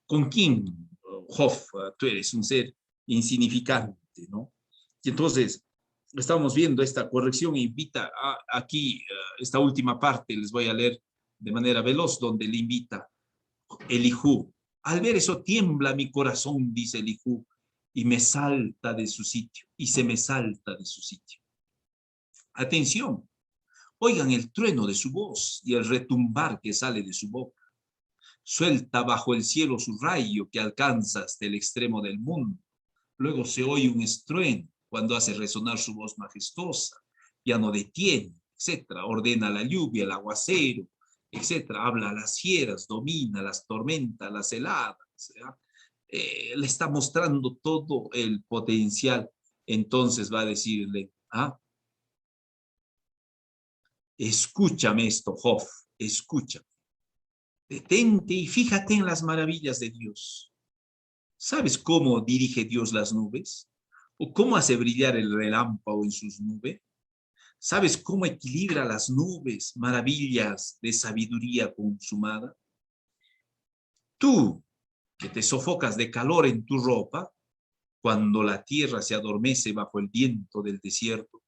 ¿Con quién, Job? Tú eres un ser insignificante, ¿no? Y entonces, estamos viendo esta corrección, invita aquí, esta última parte, les voy a leer de manera veloz, donde le invita Elijú. Al ver eso tiembla mi corazón, dice Elijú, y me salta de su sitio, y se me salta de su sitio. Atención, oigan el trueno de su voz y el retumbar que sale de su boca. Suelta bajo el cielo su rayo que alcanza hasta el extremo del mundo. Luego se oye un estruendo cuando hace resonar su voz majestuosa. Ya no detiene, etcétera. Ordena la lluvia, el aguacero, etcétera. Habla a las fieras, domina las tormentas, las heladas. Le está mostrando todo el potencial. Entonces va a decirle, escúchame esto, Job, escúchame. Detente y fíjate en las maravillas de Dios. ¿Sabes cómo dirige Dios las nubes? ¿O cómo hace brillar el relámpago en sus nubes? ¿Sabes cómo equilibra las nubes, maravillas de sabiduría consumada? Tú, que te sofocas de calor en tu ropa, cuando la tierra se adormece bajo el viento del desierto,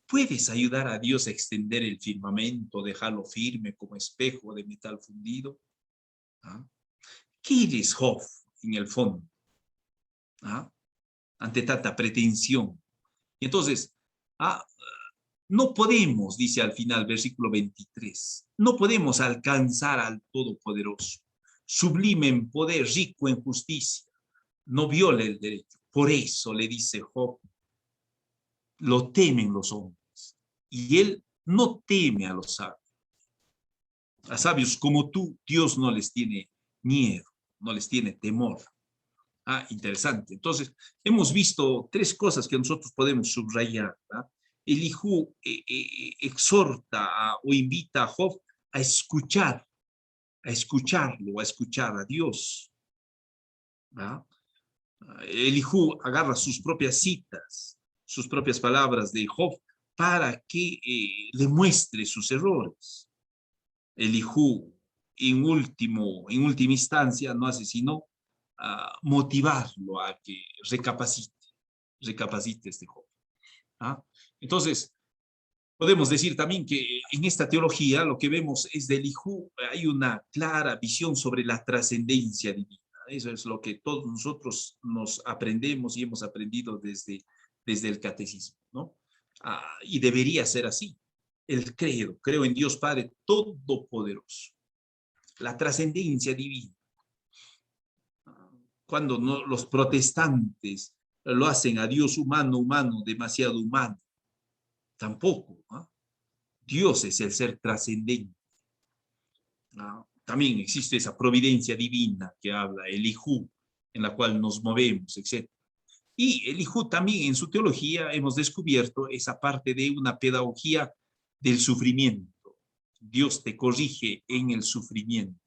¿puedes ayudar a Dios a extender el firmamento, dejarlo firme como espejo de metal fundido? ¿Ah? ¿Qué eres, Job, en el fondo? ¿Ah? Ante tanta pretensión. Y entonces, ah, no podemos, dice al final, versículo 23, no podemos alcanzar al Todopoderoso, sublime en poder, rico en justicia, no viola el derecho. Por eso le dice Job, lo temen los hombres, y él no teme a los sabios. A sabios como tú, Dios no les tiene miedo, no les tiene temor. Ah, interesante. Entonces, hemos visto tres cosas que nosotros podemos subrayar. ¿Verdad? Elihu exhorta o invita a Job a escucharlo, a escuchar a Dios. ¿Verdad? Elihu agarra sus propias citas, sus propias palabras de Job para que le muestre sus errores. Elihu, en última instancia, no hace sino motivarlo a que recapacite este joven. ¿Ah? Entonces, podemos decir también que en esta teología lo que vemos es de Elihu, hay una clara visión sobre la trascendencia divina. Eso es lo que todos nosotros nos aprendemos y hemos aprendido desde el catecismo, ¿no? Y debería ser así. El credo, creo en Dios Padre Todopoderoso. La trascendencia divina. Cuando no, los protestantes lo hacen a Dios humano, demasiado humano. Tampoco. ¿No? Dios es el ser trascendente. ¿No? También existe esa providencia divina que habla Elihu, en la cual nos movemos, etc. Y Elihu también en su teología hemos descubierto esa parte de una pedagogía del sufrimiento. Dios te corrige en el sufrimiento.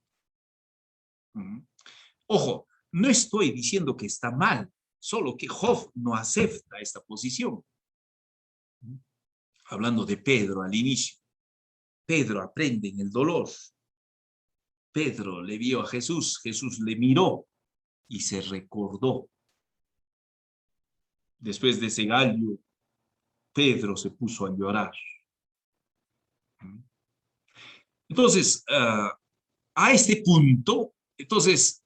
Ojo, no estoy diciendo que está mal, solo que Job no acepta esta posición. Hablando de Pedro al inicio. Pedro aprende en el dolor. Pedro le vio a Jesús, Jesús le miró y se recordó. Después de ese gallo, Pedro se puso a llorar. Entonces, a este punto, entonces,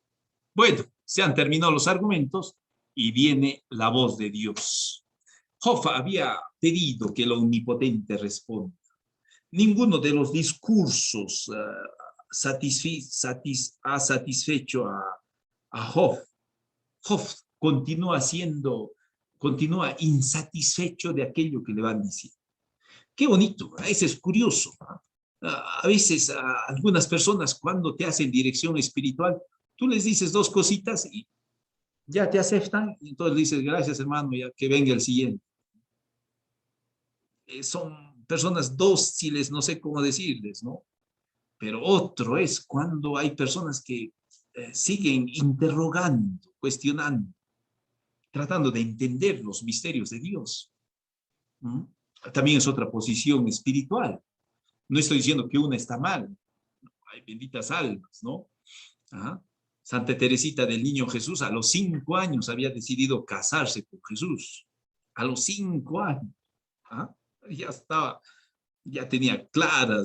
bueno, se han terminado los argumentos y viene la voz de Dios. Job había pedido que el Omnipotente responda. Ninguno de los discursos ha satisfecho a Job. Job continúa insatisfecho de aquello que le van diciendo. Qué bonito, a veces es curioso. A veces a algunas personas cuando te hacen dirección espiritual, tú les dices dos cositas y ya te aceptan, y entonces dices, gracias hermano, ya que venga el siguiente. Son personas dóciles, no sé cómo decirles, ¿no? Pero otro es cuando hay personas que siguen interrogando, cuestionando, tratando de entender los misterios de Dios. ¿Mm? También es otra posición espiritual. No estoy diciendo que una está mal. Hay benditas almas, ¿no? ¿Ah? Santa Teresita del Niño Jesús a los 5 años había decidido casarse con Jesús. A los 5 años. ¿Ah? Ya estaba, ya tenía clara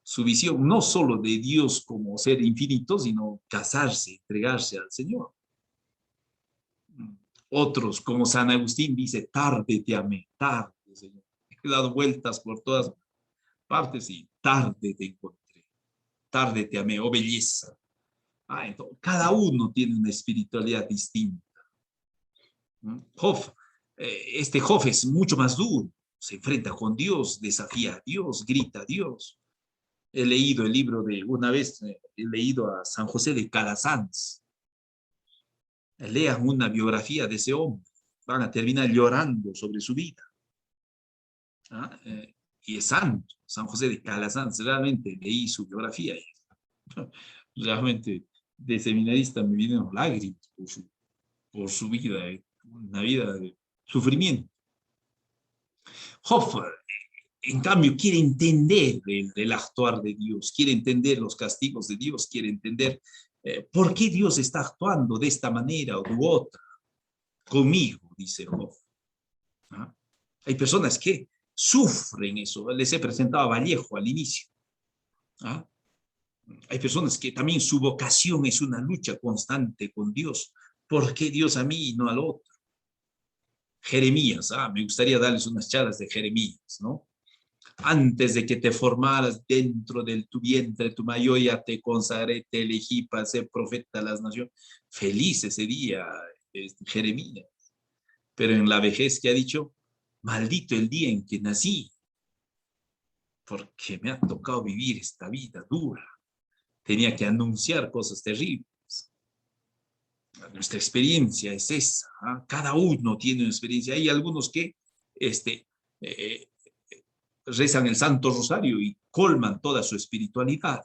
su visión, no solo de Dios como ser infinito, sino casarse, entregarse al Señor. Otros, como San Agustín, dice, tarde te amé, tarde, Señor. He dado vueltas por todas partes y tarde te encontré, tarde te amé, oh belleza. Entonces, cada uno tiene una espiritualidad distinta. Job, este Job es mucho más duro, se enfrenta con Dios, desafía a Dios, grita a Dios. He leído el libro de, una vez he leído a San José de Calasanz. Lean una biografía de ese hombre, van a terminar llorando sobre su vida. y es santo, San José de Calasanz. Realmente leí su biografía y realmente de seminarista me vinieron lágrimas por su vida, una vida de sufrimiento. Job, en cambio, quiere entender el actuar de Dios, quiere entender los castigos de Dios, quiere entender por qué Dios está actuando de esta manera o de otra conmigo, dice Job. ¿Ah? Hay personas que sufren eso. Les he presentado a Vallejo al inicio. ¿Ah? Hay personas que también su vocación es una lucha constante con Dios. ¿Por qué Dios a mí y no al otro? Jeremías, me gustaría darles unas charlas de Jeremías, ¿no? Antes de que te formaras dentro de tu vientre, tu mayor ya te consagré, te elegí para ser profeta de las naciones. Feliz ese día, Jeremías. Pero en la vejez que ha dicho, maldito el día en que nací, porque me ha tocado vivir esta vida dura. Tenía que anunciar cosas terribles. Nuestra experiencia es esa. ¿Ah? Cada uno tiene una experiencia. Hay algunos que eh, rezan el Santo Rosario y colman toda su espiritualidad.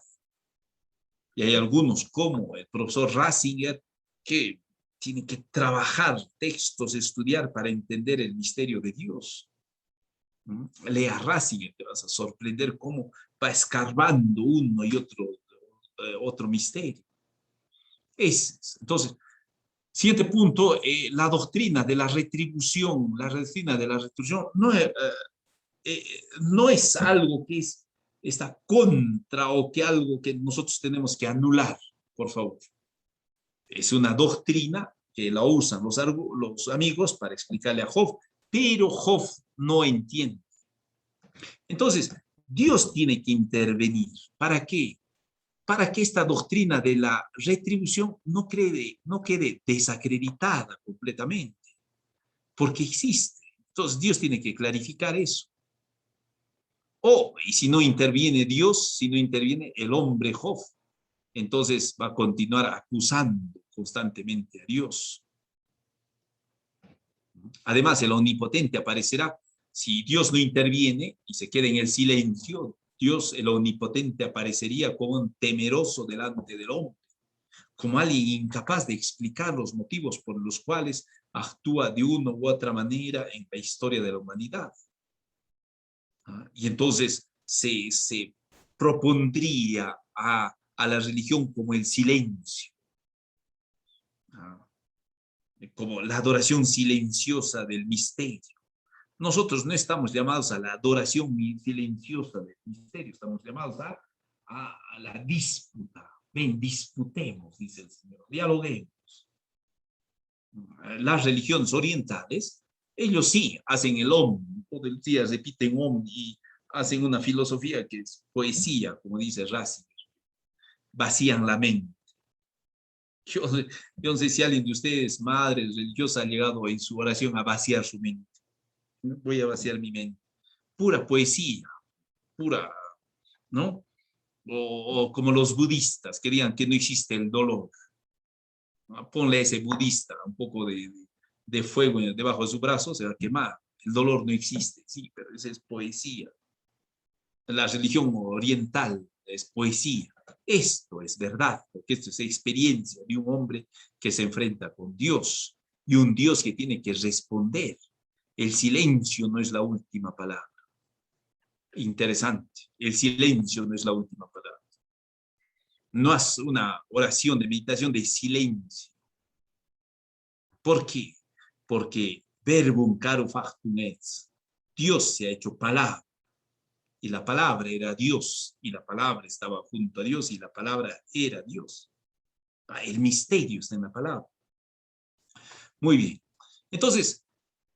Y hay algunos, como el profesor Ratzinger, que tiene que trabajar textos, estudiar para entender el misterio de Dios. Lea Ratzinger, te vas a sorprender cómo va escarbando uno y otro misterio. Entonces, siguiente punto, la doctrina de la retribución, no es algo que está contra o que algo que nosotros tenemos que anular, por favor. Es una doctrina que la usan los amigos para explicarle a Job, pero Job no entiende. Entonces, Dios tiene que intervenir. ¿Para qué? Para que esta doctrina de la retribución no quede desacreditada completamente, porque existe. Entonces, Dios tiene que clarificar eso. Y si no interviene Dios, si no interviene el hombre Job, entonces va a continuar acusando constantemente a Dios. Además, el omnipotente aparecerá. Si Dios no interviene y se queda en el silencio, Dios, el omnipotente, aparecería como un temeroso delante del hombre, como alguien incapaz de explicar los motivos por los cuales actúa de una u otra manera en la historia de la humanidad. Y entonces se propondría a la religión como el silencio, como la adoración silenciosa del misterio. Nosotros no estamos llamados a la adoración silenciosa del misterio, estamos llamados a la disputa. Ven, disputemos, dice el Señor, dialoguemos. Las religiones orientales, ellos sí hacen el Om, todo el día repiten Om y hacen una filosofía que es poesía, como dice Ratzinger, vacían la mente. Yo no sé si alguien de ustedes, madres religiosas, ha llegado en su oración a vaciar su mente. Voy a vaciar mi mente. Pura poesía, pura, ¿no? O como los budistas, querían que no existe el dolor. Ponle a ese budista un poco de fuego debajo de su brazo, se va a quemar. El dolor no existe, sí, pero esa es poesía. La religión oriental es poesía. Esto es verdad, porque esto es experiencia de un hombre que se enfrenta con Dios y un Dios que tiene que responder. El silencio no es la última palabra. Interesante, el silencio no es la última palabra. No es una oración de meditación de silencio. ¿Por qué? Porque verbum caro factum est. Dios se ha hecho palabra. Y la palabra era Dios. Y la palabra estaba junto a Dios. Y la palabra era Dios. El misterio está en la palabra. Muy bien. Entonces,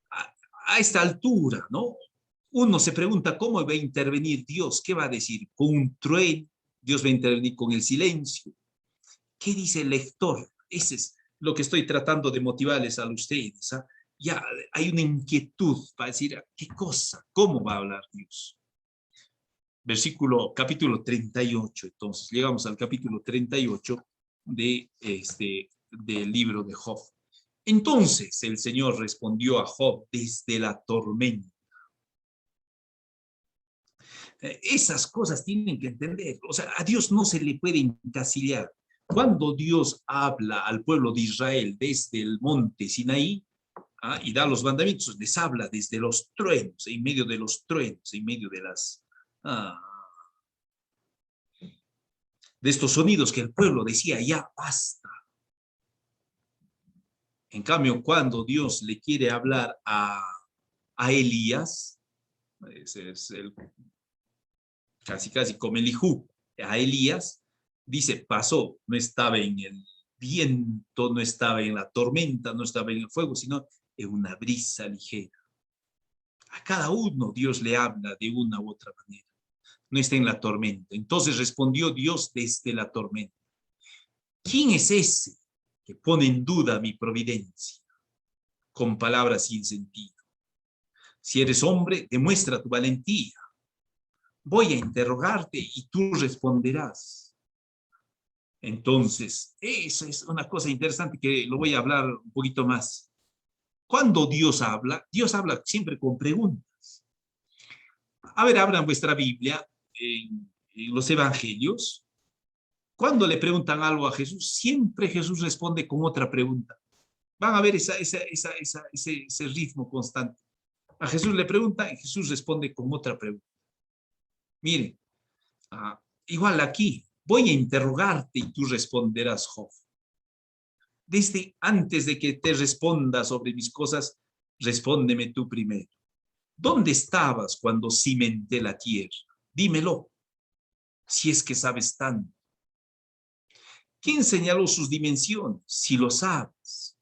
a esta altura, ¿no? Uno se pregunta cómo va a intervenir Dios. ¿Qué va a decir? ¿Con un trueno? ¿Dios va a intervenir con el silencio? ¿Qué dice el lector? Ese es lo que estoy tratando de motivarles a ustedes. Ya hay una inquietud para decir, ¿qué cosa? ¿Cómo va a hablar Dios? Capítulo 38. Entonces, llegamos al capítulo 38 del libro de Job. Entonces, el Señor respondió a Job desde la tormenta. Esas cosas tienen que entender. O sea, a Dios no se le puede encasillar. Cuando Dios habla al pueblo de Israel desde el monte Sinaí, y da los mandamientos, les habla desde los truenos, en medio de los truenos, en medio de ah, de estos sonidos que el pueblo decía, ya basta. En cambio, cuando Dios le quiere hablar a Elías, ese es casi como Elijú, a Elías, dice, pasó, no estaba en el viento, no estaba en la tormenta, no estaba en el fuego, sino en una brisa ligera. A cada uno Dios le habla de una u otra manera. No está en la tormenta. Entonces respondió Dios desde la tormenta. ¿Quién es ese que pone en duda mi providencia con palabras sin sentido? Si eres hombre, demuestra tu valentía. Voy a interrogarte y tú responderás. Entonces, eso es una cosa interesante que lo voy a hablar un poquito más. Cuando Dios habla siempre con preguntas. A ver, abran vuestra Biblia en los evangelios. Cuando le preguntan algo a Jesús, siempre Jesús responde con otra pregunta. Van a ver ese ritmo constante. A Jesús le pregunta y Jesús responde con otra pregunta. Miren, igual aquí, voy a interrogarte y tú responderás, Job. Desde antes de que te responda sobre mis cosas, respóndeme tú primero. ¿Dónde estabas cuando cimenté la tierra? Dímelo, si es que sabes tanto. ¿Quién señaló sus dimensiones, si lo sabes?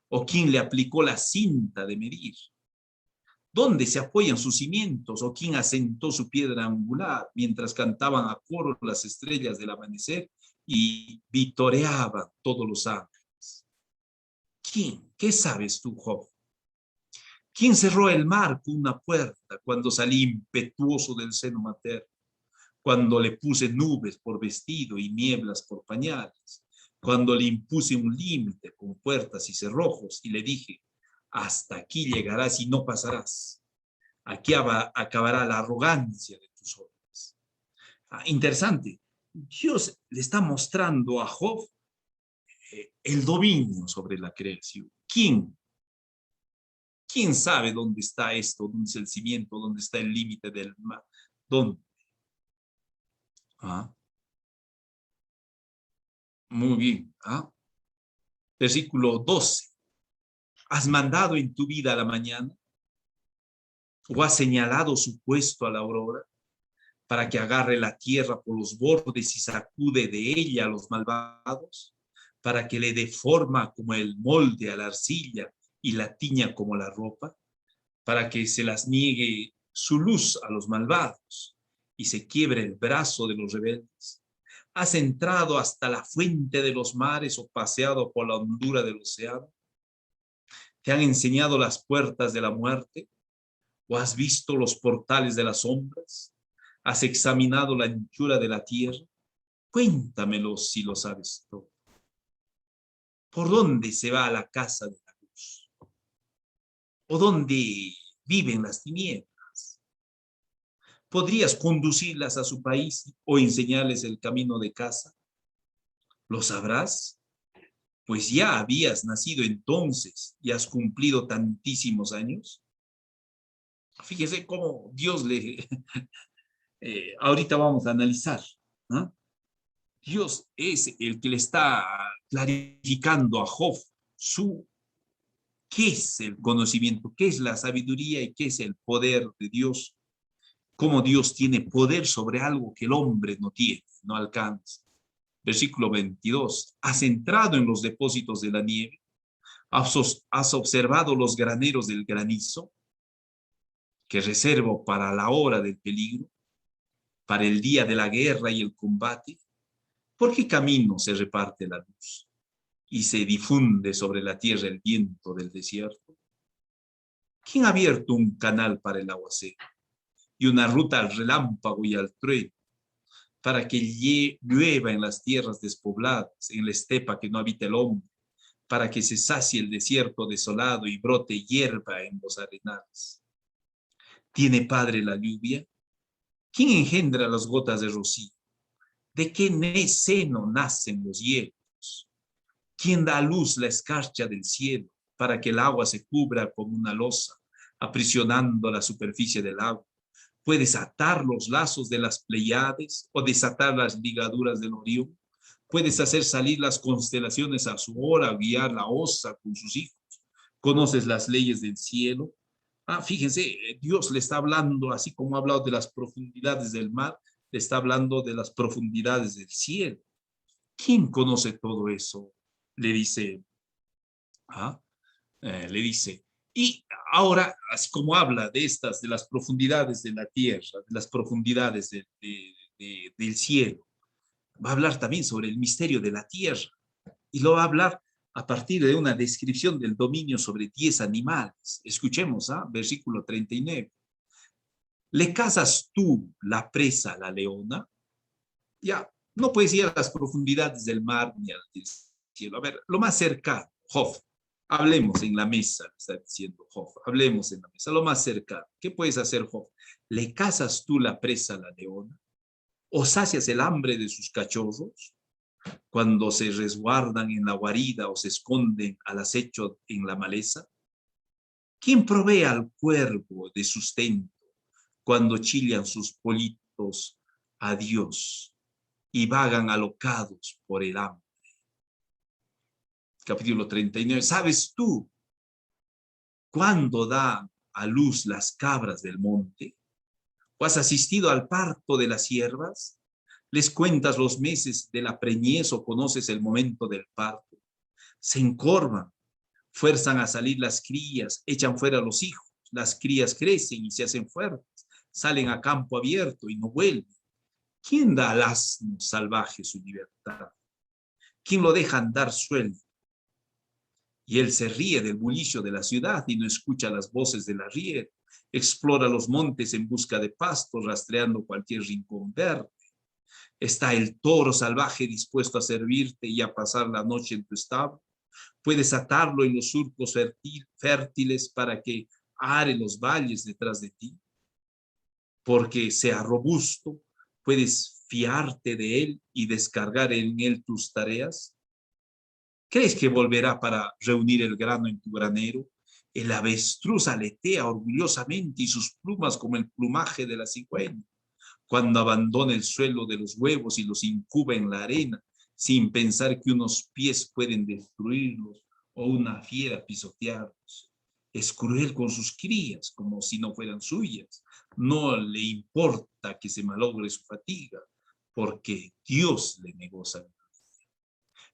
¿O quién le aplicó la cinta de medir? ¿Dónde se apoyan sus cimientos? ¿O quién asentó su piedra angular mientras cantaban a coro las estrellas del amanecer y vitoreaban todos los ángeles? ¿Quién? ¿Qué sabes tú, Job? ¿Quién cerró el mar con una puerta cuando salí impetuoso del seno materno? Cuando le puse nubes por vestido y nieblas por pañales, cuando le impuse un límite con puertas y cerrojos y le dije, hasta aquí llegarás y no pasarás. Aquí acabará la arrogancia de tus obras. Interesante. Dios le está mostrando a Job el dominio sobre la creación. ¿Quién sabe dónde está esto? ¿Dónde es el cimiento? ¿Dónde está el límite del mar? ¿Dónde? Muy bien. Versículo 12. ¿Has mandado en tu vida a la mañana? ¿O has señalado su puesto a la aurora? Para que agarre la tierra por los bordes y sacude de ella a los malvados, para que le dé forma como el molde a la arcilla y la tiña como la ropa, para que se las niegue su luz a los malvados y se quiebre el brazo de los rebeldes. ¿Has entrado hasta la fuente de los mares o paseado por la hondura del océano? ¿Te han enseñado las puertas de la muerte? ¿O has visto los portales de las sombras? ¿Has examinado la anchura de la tierra? Cuéntamelo si lo sabes todo. ¿Por dónde se va a la casa de la luz? ¿O dónde viven las tinieblas? ¿Podrías conducirlas a su país o enseñarles el camino de casa? ¿Lo sabrás? Pues ya habías nacido entonces y has cumplido tantísimos años. Fíjese cómo Dios le... ahorita vamos a analizar, ¿no? Dios es el que le está clarificando a Job qué es el conocimiento, qué es la sabiduría y qué es el poder de Dios, cómo Dios tiene poder sobre algo que el hombre no tiene, no alcanza. Versículo 22, has entrado en los depósitos de la nieve, has observado los graneros del granizo, que reservo para la hora del peligro, para el día de la guerra y el combate. ¿Por qué camino se reparte la luz y se difunde sobre la tierra el viento del desierto? ¿Quién ha abierto un canal para el aguacero y una ruta al relámpago y al trueno, para que llueva en las tierras despobladas, en la estepa que no habita el hombre, para que se sacie el desierto desolado y brote hierba en los arenales? ¿Tiene padre la lluvia ¿Quién engendra las gotas de rocío? ¿De qué seno nacen los hielos? ¿Quién da a luz la escarcha del cielo para que el agua se cubra como una losa, aprisionando la superficie del agua? ¿Puedes atar los lazos de las Pleiades o desatar las ligaduras del Orión? ¿Puedes hacer salir las constelaciones a su hora, guiar la osa con sus hijos? ¿Conoces las leyes del cielo? Fíjense, Dios le está hablando, así como ha hablado de las profundidades del mar, le está hablando de las profundidades del cielo. ¿Quién conoce todo eso? Le dice, le dice. Y ahora, así como habla de estas, de las profundidades de la tierra, de las profundidades del cielo, va a hablar también sobre el misterio de la tierra. Y lo va a hablar a partir de una descripción del dominio sobre 10 animales. Escuchemos, versículo 39. ¿Le cazas tú la presa a la leona? Ya, no puedes ir a las profundidades del mar ni al cielo. A ver, lo más cercano, Job. Hablemos en la mesa, está diciendo Job. Hablemos en la mesa, lo más cercano. ¿Qué puedes hacer, Job? ¿Le cazas tú la presa a la leona? ¿O sacias el hambre de sus cachorros? Cuando se resguardan en la guarida o se esconden al acecho en la maleza. ¿Quién provee al cuervo de sustento cuando chillan sus politos a Dios y vagan alocados por el hambre? Capítulo 39. ¿Sabes tú cuándo da a luz las cabras del monte? ¿O has asistido al parto de las ciervas? ¿Les cuentas los meses de la preñez o conoces el momento del parto? Se encorvan, fuerzan a salir las crías, echan fuera los hijos, las crías crecen y se hacen fuertes, salen a campo abierto y no vuelven. ¿Quién da al asno salvaje su libertad? ¿Quién lo deja andar suelto? Y él se ríe del bullicio de la ciudad y no escucha las voces del arriero. Explora los montes en busca de pastos, rastreando cualquier rincón verde. Está el toro salvaje dispuesto a servirte y a pasar la noche en tu establo. Puedes atarlo en los surcos fértiles para que are los valles detrás de ti. Porque sea robusto, puedes fiarte de él y descargar en él tus tareas. ¿Crees que volverá para reunir el grano en tu granero? El avestruz aletea orgullosamente y sus plumas como el plumaje de la cigüeña. Cuando abandona el suelo de los huevos y los incuba en la arena, sin pensar que unos pies pueden destruirlos o una fiera pisotearlos. Es cruel con sus crías, como si no fueran suyas. No le importa que se malogre su fatiga, porque Dios le negó sabiduría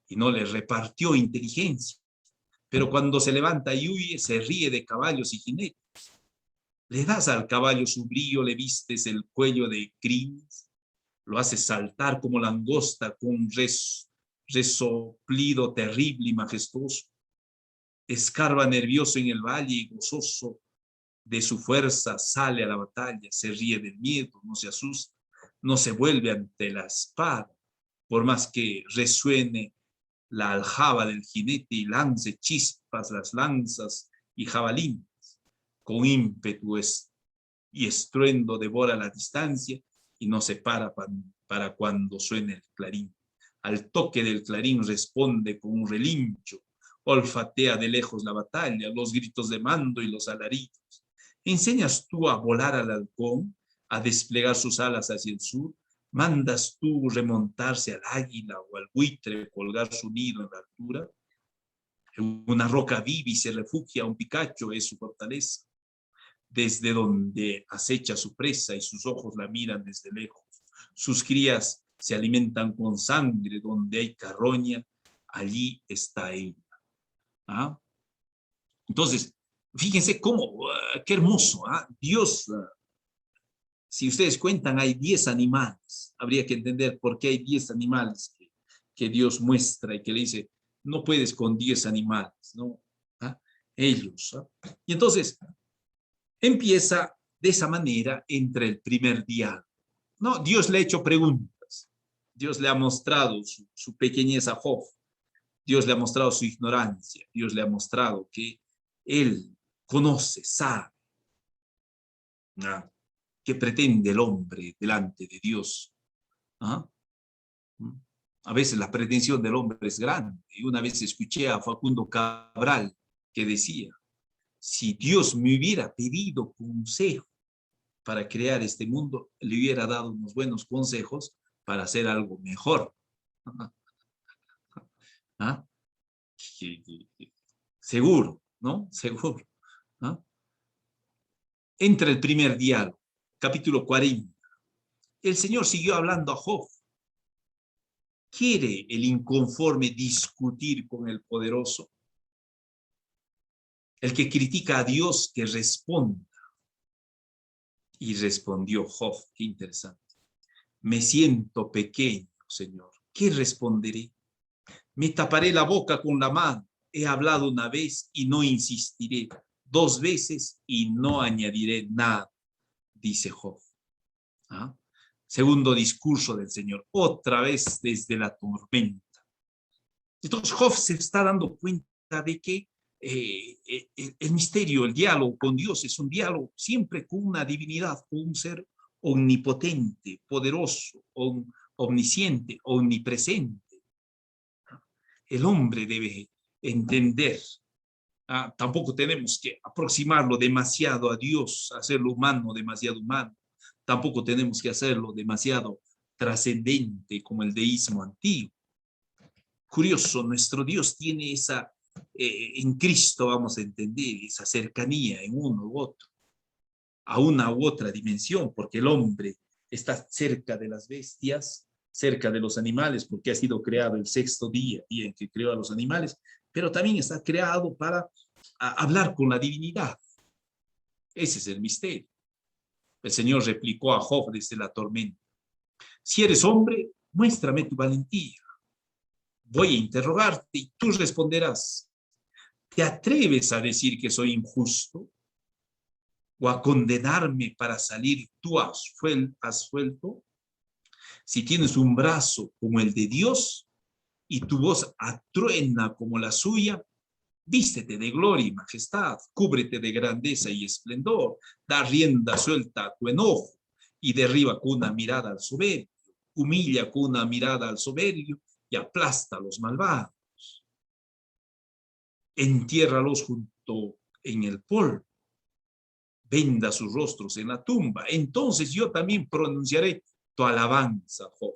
y no le repartió inteligencia. Pero cuando se levanta y huye, se ríe de caballos y jinetes. Le das al caballo su brillo, le vistes el cuello de crines, lo haces saltar como langosta con un resoplido terrible y majestuoso. Escarba nervioso en el valle y gozoso de su fuerza sale a la batalla, se ríe del miedo, no se asusta, no se vuelve ante la espada, por más que resuene la aljaba del jinete y lance chispas las lanzas y jabalines. Con ímpetu y estruendo devora la distancia y no se para cuando suene el clarín. Al toque del clarín responde con un relincho, olfatea de lejos la batalla, los gritos de mando y los alaridos. ¿Enseñas tú a volar al halcón, a desplegar sus alas hacia el sur? ¿Mandas tú remontarse al águila o al buitre, colgar su nido en la altura? En una roca viva y se refugia un picacho, es su fortaleza, desde donde acecha su presa y sus ojos la miran desde lejos. Sus crías se alimentan con sangre, donde hay carroña, allí está ella. Entonces, fíjense cómo, qué hermoso, Dios, si ustedes cuentan, hay 10 animales. Habría que entender por qué hay 10 animales que Dios muestra y que le dice, no puedes con 10 animales, ¿no? Ellos. Y entonces, empieza de esa manera entre el primer diálogo. No, Dios le ha hecho preguntas. Dios le ha mostrado su pequeñez a Job. Dios le ha mostrado su ignorancia. Dios le ha mostrado que él conoce, sabe. ¿Qué pretende el hombre delante de Dios? ¿Ah? A veces la pretensión del hombre es grande. Y una vez escuché a Facundo Cabral que decía, si Dios me hubiera pedido consejo para crear este mundo, le hubiera dado unos buenos consejos para hacer algo mejor. ¿Ah? Seguro, ¿no? Seguro. ¿Ah? Entra el primer diálogo, capítulo 40. El Señor siguió hablando a Job. ¿Quiere el inconforme discutir con el poderoso? El que critica a Dios, que responda. Y respondió Job, qué interesante. Me siento pequeño, Señor. ¿Qué responderé? Me taparé la boca con la mano. He hablado una vez y no insistiré. 2 veces y no añadiré nada, dice Job. ¿Ah? Segundo discurso del Señor, otra vez desde la tormenta. Entonces Job se está dando cuenta de que el misterio, el diálogo con Dios es un diálogo siempre con una divinidad, con un ser omnipotente, poderoso, omnisciente, omnipresente. El hombre debe entender. Tampoco tenemos que aproximarlo demasiado a Dios, hacerlo humano, demasiado humano. Tampoco tenemos que hacerlo demasiado trascendente como el deísmo antiguo. Curioso, nuestro Dios tiene esa, en Cristo vamos a entender, esa cercanía en uno u otro, a una u otra dimensión, porque el hombre está cerca de las bestias, cerca de los animales, porque ha sido creado el 6º día en que creó a los animales, pero también está creado para hablar con la divinidad. Ese es el misterio. El Señor replicó a Job desde la tormenta. Si eres hombre, muéstrame tu valentía. Voy a interrogarte y tú responderás. ¿Te atreves a decir que soy injusto? ¿O a condenarme para salir tú absuelto? Si tienes un brazo como el de Dios y tu voz atruena como la suya, vístete de gloria y majestad, cúbrete de grandeza y esplendor, da rienda suelta a tu enojo y derriba con una mirada al soberbio, humilla con una mirada al soberbio y aplasta a los malvados. Entiérralos junto en el polvo, venda sus rostros en la tumba. Entonces yo también pronunciaré tu alabanza, Job.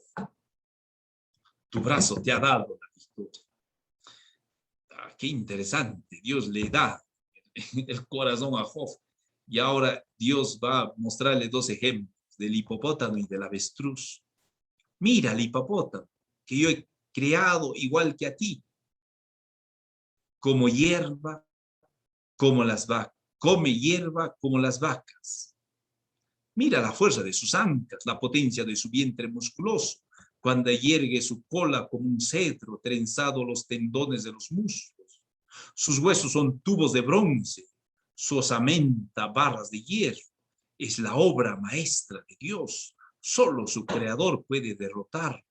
Tu brazo te ha dado la victoria. Qué interesante. Dios le da el corazón a Job. Y ahora Dios va a mostrarle 2 ejemplos, del hipopótamo y del avestruz. Mira el hipopótamo, que yo he creado igual que a ti, como hierba, como las vacas. Come hierba como las vacas. Mira la fuerza de sus ancas, la potencia de su vientre musculoso, cuando yergue su cola como un cetro, trenzado los tendones de los muslos. Sus huesos son tubos de bronce, su osamenta barras de hierro. Es la obra maestra de Dios. Solo su creador puede derrotar.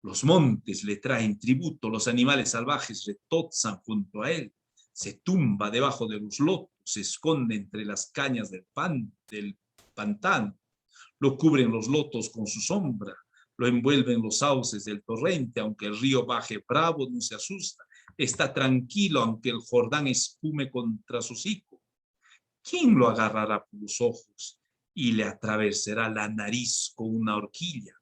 Los montes le traen tributo, los animales salvajes retozan junto a él. Se tumba debajo de los lotos, se esconde entre las cañas del pantano. Lo cubren los lotos con su sombra, lo envuelven los sauces del torrente, aunque el río baje bravo, no se asusta. Está tranquilo, aunque el Jordán espume contra su hocico. ¿Quién lo agarrará por los ojos y le atravesará la nariz con una horquilla?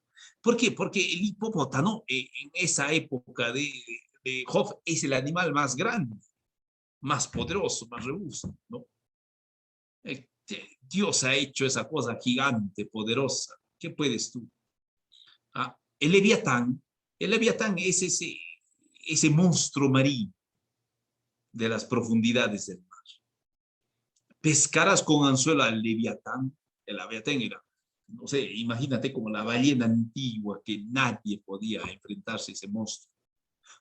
¿Por qué? Porque el hipopótamo en esa época de Job es el animal más grande, más poderoso, más robusto, ¿no? Dios ha hecho esa cosa gigante, poderosa. ¿Qué puedes tú? El Leviatán es ese monstruo marino de las profundidades del mar. Pescarás con anzuelo al Leviatán. El Leviatán era, no sé, imagínate como la ballena antigua que nadie podía enfrentarse a ese monstruo.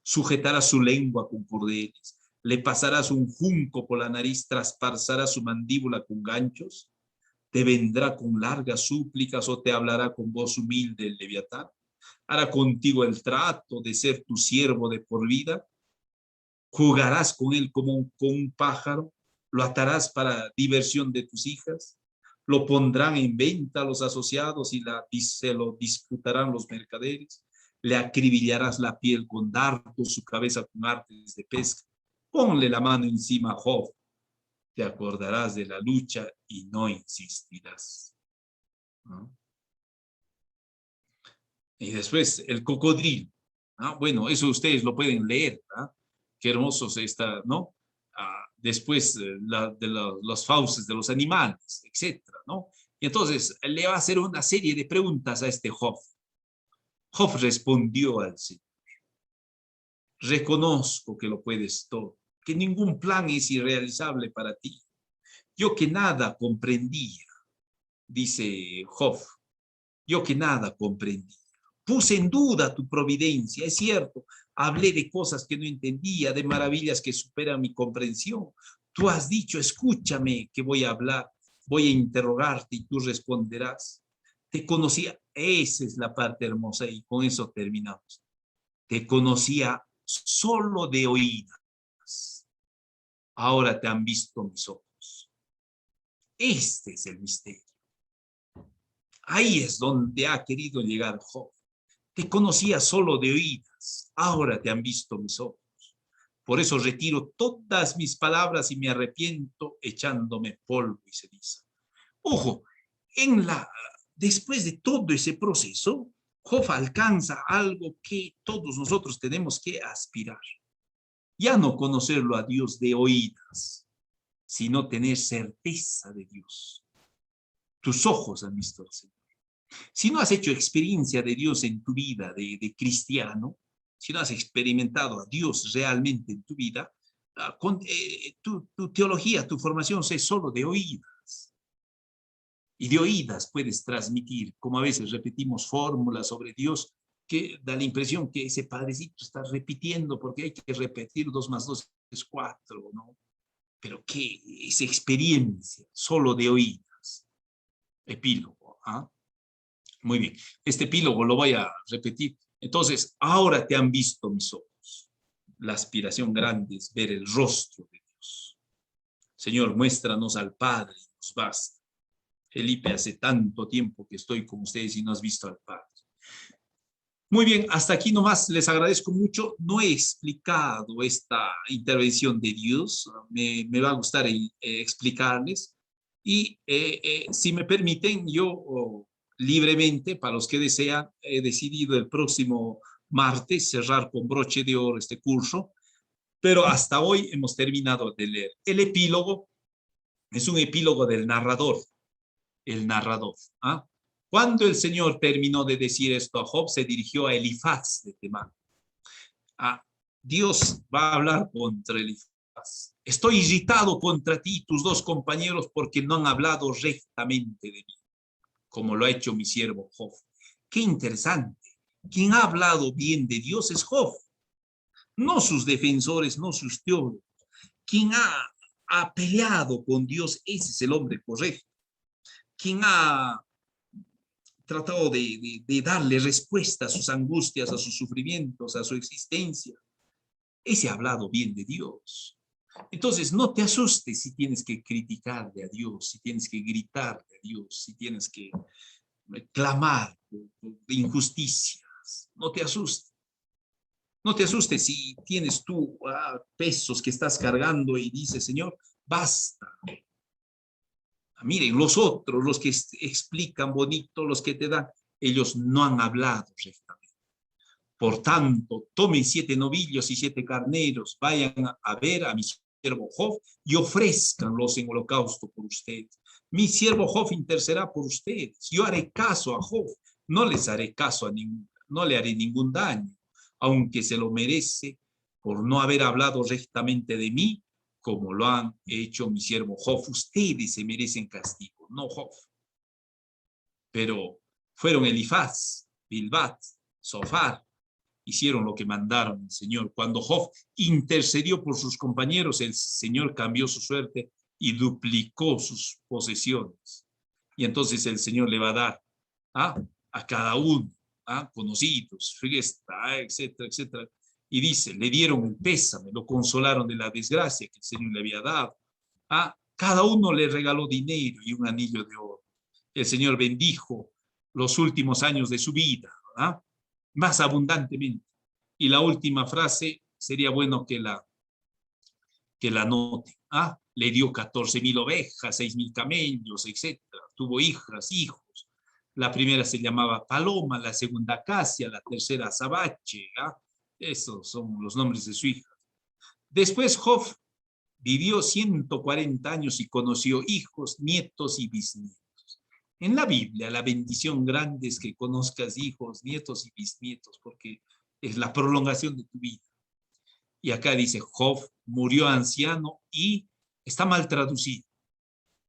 Sujetarás su lengua con cordeles, le pasarás un junco por la nariz, traspasarás su mandíbula con ganchos, te vendrá con largas súplicas o te hablará con voz humilde el Leviatán, hará contigo el trato de ser tu siervo de por vida, jugarás con él como con un pájaro, ¿Lo atarás para diversión de tus hijas? ¿Lo pondrán en venta los asociados y se lo disputarán los mercaderes? ¿Le acribillarás la piel con dardos, su cabeza con artes de pesca? Ponle la mano encima a Job. Te acordarás de la lucha y no insistirás. ¿No? Y después el cocodrilo. ¿No? Bueno, eso ustedes lo pueden leer. ¿No? Qué hermosos está, ¿no? Después los fauces de los animales, etcétera, ¿no? Y entonces le va a hacer una serie de preguntas a este Job. Job respondió al Señor: reconozco que lo puedes todo, que ningún plan es irrealizable para ti. Yo que nada comprendía, dice Job, yo que nada comprendía. Puse en duda tu providencia, es cierto, hablé de cosas que no entendía, de maravillas que superan mi comprensión. Tú has dicho, escúchame que voy a hablar, voy a interrogarte y tú responderás. Te conocía, esa es la parte hermosa y con eso terminamos. Te conocía solo de oídas, ahora te han visto mis ojos. Este es el misterio. Ahí es donde ha querido llegar Job. Te conocía solo de oídas, ahora te han visto mis ojos. Por eso retiro todas mis palabras y me arrepiento echándome polvo y ceniza. Ojo, después de todo ese proceso, Job alcanza algo que todos nosotros tenemos que aspirar. Ya no conocerlo a Dios de oídas, sino tener certeza de Dios. Tus ojos han visto al Señor. Si no has hecho experiencia de Dios en tu vida de cristiano, si no has experimentado a Dios realmente en tu vida, tu teología, tu formación es solo de oídas. Y de oídas puedes transmitir, como a veces repetimos fórmulas sobre Dios, que da la impresión que ese padrecito está repitiendo, porque hay que repetir 2 más 2 es 4, ¿no? Pero ¿qué es experiencia? Solo de oídas. Epílogo, ¿ah? Muy bien, este epílogo lo voy a repetir. Entonces, ahora te han visto mis ojos. La aspiración grande es ver el rostro de Dios. Señor, muéstranos al Padre, nos basta. Felipe, hace tanto tiempo que estoy con ustedes y no has visto al Padre. Muy bien, hasta aquí nomás les agradezco mucho. No he explicado esta intervención de Dios. Me va a gustar explicarles. Y si me permiten, yo libremente, para los que desean, he decidido el próximo martes cerrar con broche de oro este curso, pero hasta hoy hemos terminado de leer. El epílogo es un epílogo del narrador, el narrador. ¿Ah? Cuando el Señor terminó de decir esto a Job, se dirigió a Elifaz de Temán. Dios va a hablar contra Elifaz. Estoy irritado contra ti y tus 2 compañeros porque no han hablado rectamente de mí, como lo ha hecho mi siervo Job. Qué interesante. Quien ha hablado bien de Dios es Job, no sus defensores, no sus teólogos. Quien ha peleado con Dios, ese es el hombre correcto. Quien ha tratado de darle respuesta a sus angustias, a sus sufrimientos, a su existencia, ese ha hablado bien de Dios. Entonces, no te asustes si tienes que criticarle a Dios, si tienes que gritarle a Dios, si tienes que clamar de injusticias. No te asustes. No te asustes si tienes tú pesos que estás cargando y dices, Señor, basta. Miren, los otros, los que explican bonito, los que te dan, ellos no han hablado rectamente. Por tanto, tomen 7 novillos y 7 carneros, vayan a ver a mi siervo Job y ofrézcanlos en holocausto por ustedes. Mi siervo Job intercederá por ustedes. Yo haré caso a Job, no les haré caso a no le haré ningún daño, aunque se lo merece por no haber hablado rectamente de mí, como lo han hecho mi siervo Job. Ustedes se merecen castigo, no Job. Pero fueron Elifaz, Bilbat, Zofar, hicieron lo que mandaron el Señor. Cuando Job intercedió por sus compañeros, el Señor cambió su suerte y duplicó sus posesiones. Y entonces el Señor le va a dar a cada uno, conocidos, fiesta, etcétera, etcétera. Y dice, le dieron el pésame, lo consolaron de la desgracia que el Señor le había dado. Cada uno le regaló dinero y un anillo de oro. El Señor bendijo los últimos años de su vida, más abundantemente. Y la última frase sería bueno que la note. Le dio 14,000 ovejas, 6,000 camellos, etc. Tuvo hijas, hijos. La primera se llamaba Paloma, la segunda Acacia, la tercera Azabache. Esos son los nombres de su hija. Después Job vivió 140 años y conoció hijos, nietos y bisnietos. En la Biblia, la bendición grande es que conozcas hijos, nietos y bisnietos, porque es la prolongación de tu vida. Y acá dice, Job murió anciano y, está mal traducido,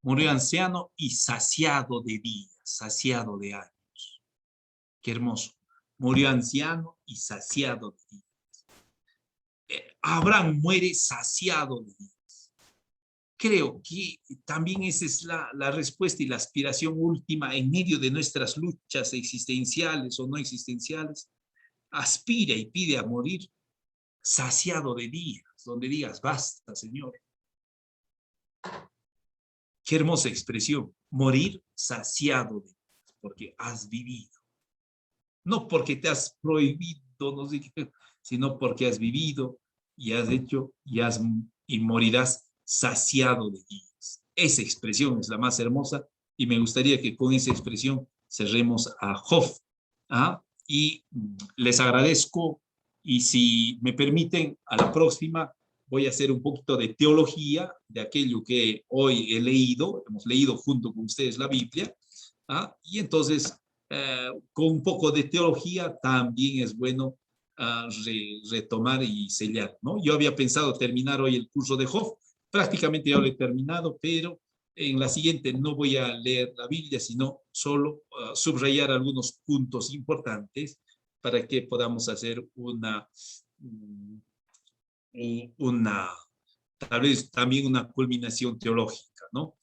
murió anciano y saciado de días, saciado de años. Qué hermoso. Murió anciano y saciado de días. Abraham muere saciado de días. Creo que también esa es la respuesta y la aspiración última en medio de nuestras luchas existenciales o no existenciales. Aspira y pide a morir saciado de días, donde digas, basta, Señor. Qué hermosa expresión, morir saciado de días, porque has vivido. No porque te has prohibido, no sé qué, sino porque has vivido y has hecho y morirás saciado de días. Esa expresión es la más hermosa y me gustaría que con esa expresión cerremos a Job. Y les agradezco y si me permiten, a la próxima voy a hacer un poquito de teología de aquello que hoy he leído, hemos leído junto con ustedes la Biblia, y entonces con un poco de teología también es bueno retomar y sellar, ¿no? Yo había pensado terminar hoy el curso de Job, prácticamente ya lo he terminado, pero en la siguiente no voy a leer la Biblia, sino solo subrayar algunos puntos importantes para que podamos hacer tal vez también una culminación teológica, ¿no?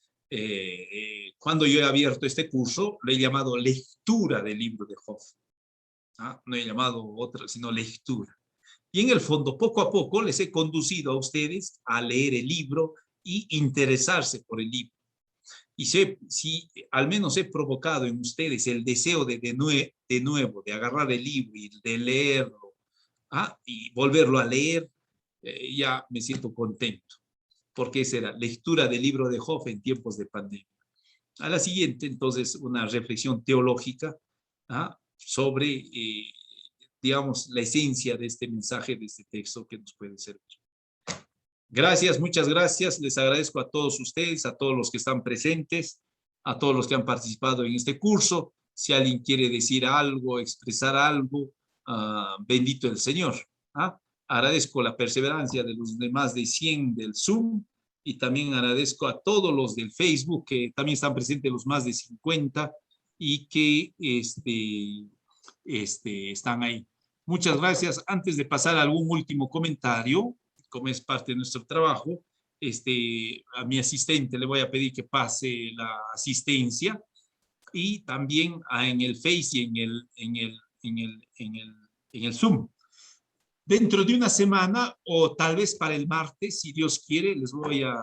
Cuando yo he abierto este curso, lo he llamado lectura del libro de Job. No he llamado otra, sino lectura. Y en el fondo, poco a poco, les he conducido a ustedes a leer el libro y interesarse por el libro. Y si al menos he provocado en ustedes el deseo de nuevo, de agarrar el libro y de leerlo, y volverlo a leer, ya me siento contento, porque esa era lectura del libro de Job en tiempos de pandemia. A la siguiente, entonces, una reflexión teológica sobre, digamos, la esencia de este mensaje, de este texto que nos puede servir. Gracias, muchas gracias. Les agradezco a todos ustedes, a todos los que están presentes, a todos los que han participado en este curso. Si alguien quiere decir algo, expresar algo, bendito el Señor. Agradezco la perseverancia de los demás de 100 del Zoom y también agradezco a todos los del Facebook que también están presentes, los más de 50 y que están ahí. Muchas gracias. Antes de pasar a algún último comentario, como es parte de nuestro trabajo, a mi asistente le voy a pedir que pase la asistencia y también en el Face y en el Zoom. Dentro de una semana o tal vez para el martes, si Dios quiere, les voy a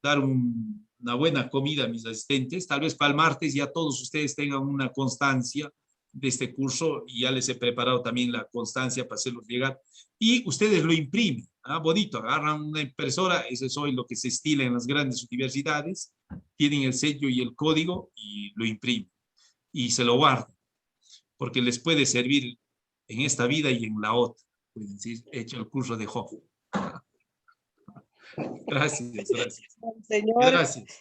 dar una buena comida a mis asistentes. Tal vez para el martes ya todos ustedes tengan una constancia de este curso y ya les he preparado también la constancia para hacerlos llegar. Y ustedes lo imprimen, bonito, agarran una impresora, eso es hoy lo que se estila en las grandes universidades, tienen el sello y el código y lo imprimen y se lo guardan, porque les puede servir en esta vida y en la otra. Pueden decir, he hecho el curso de Job. Gracias, gracias. Señor, gracias.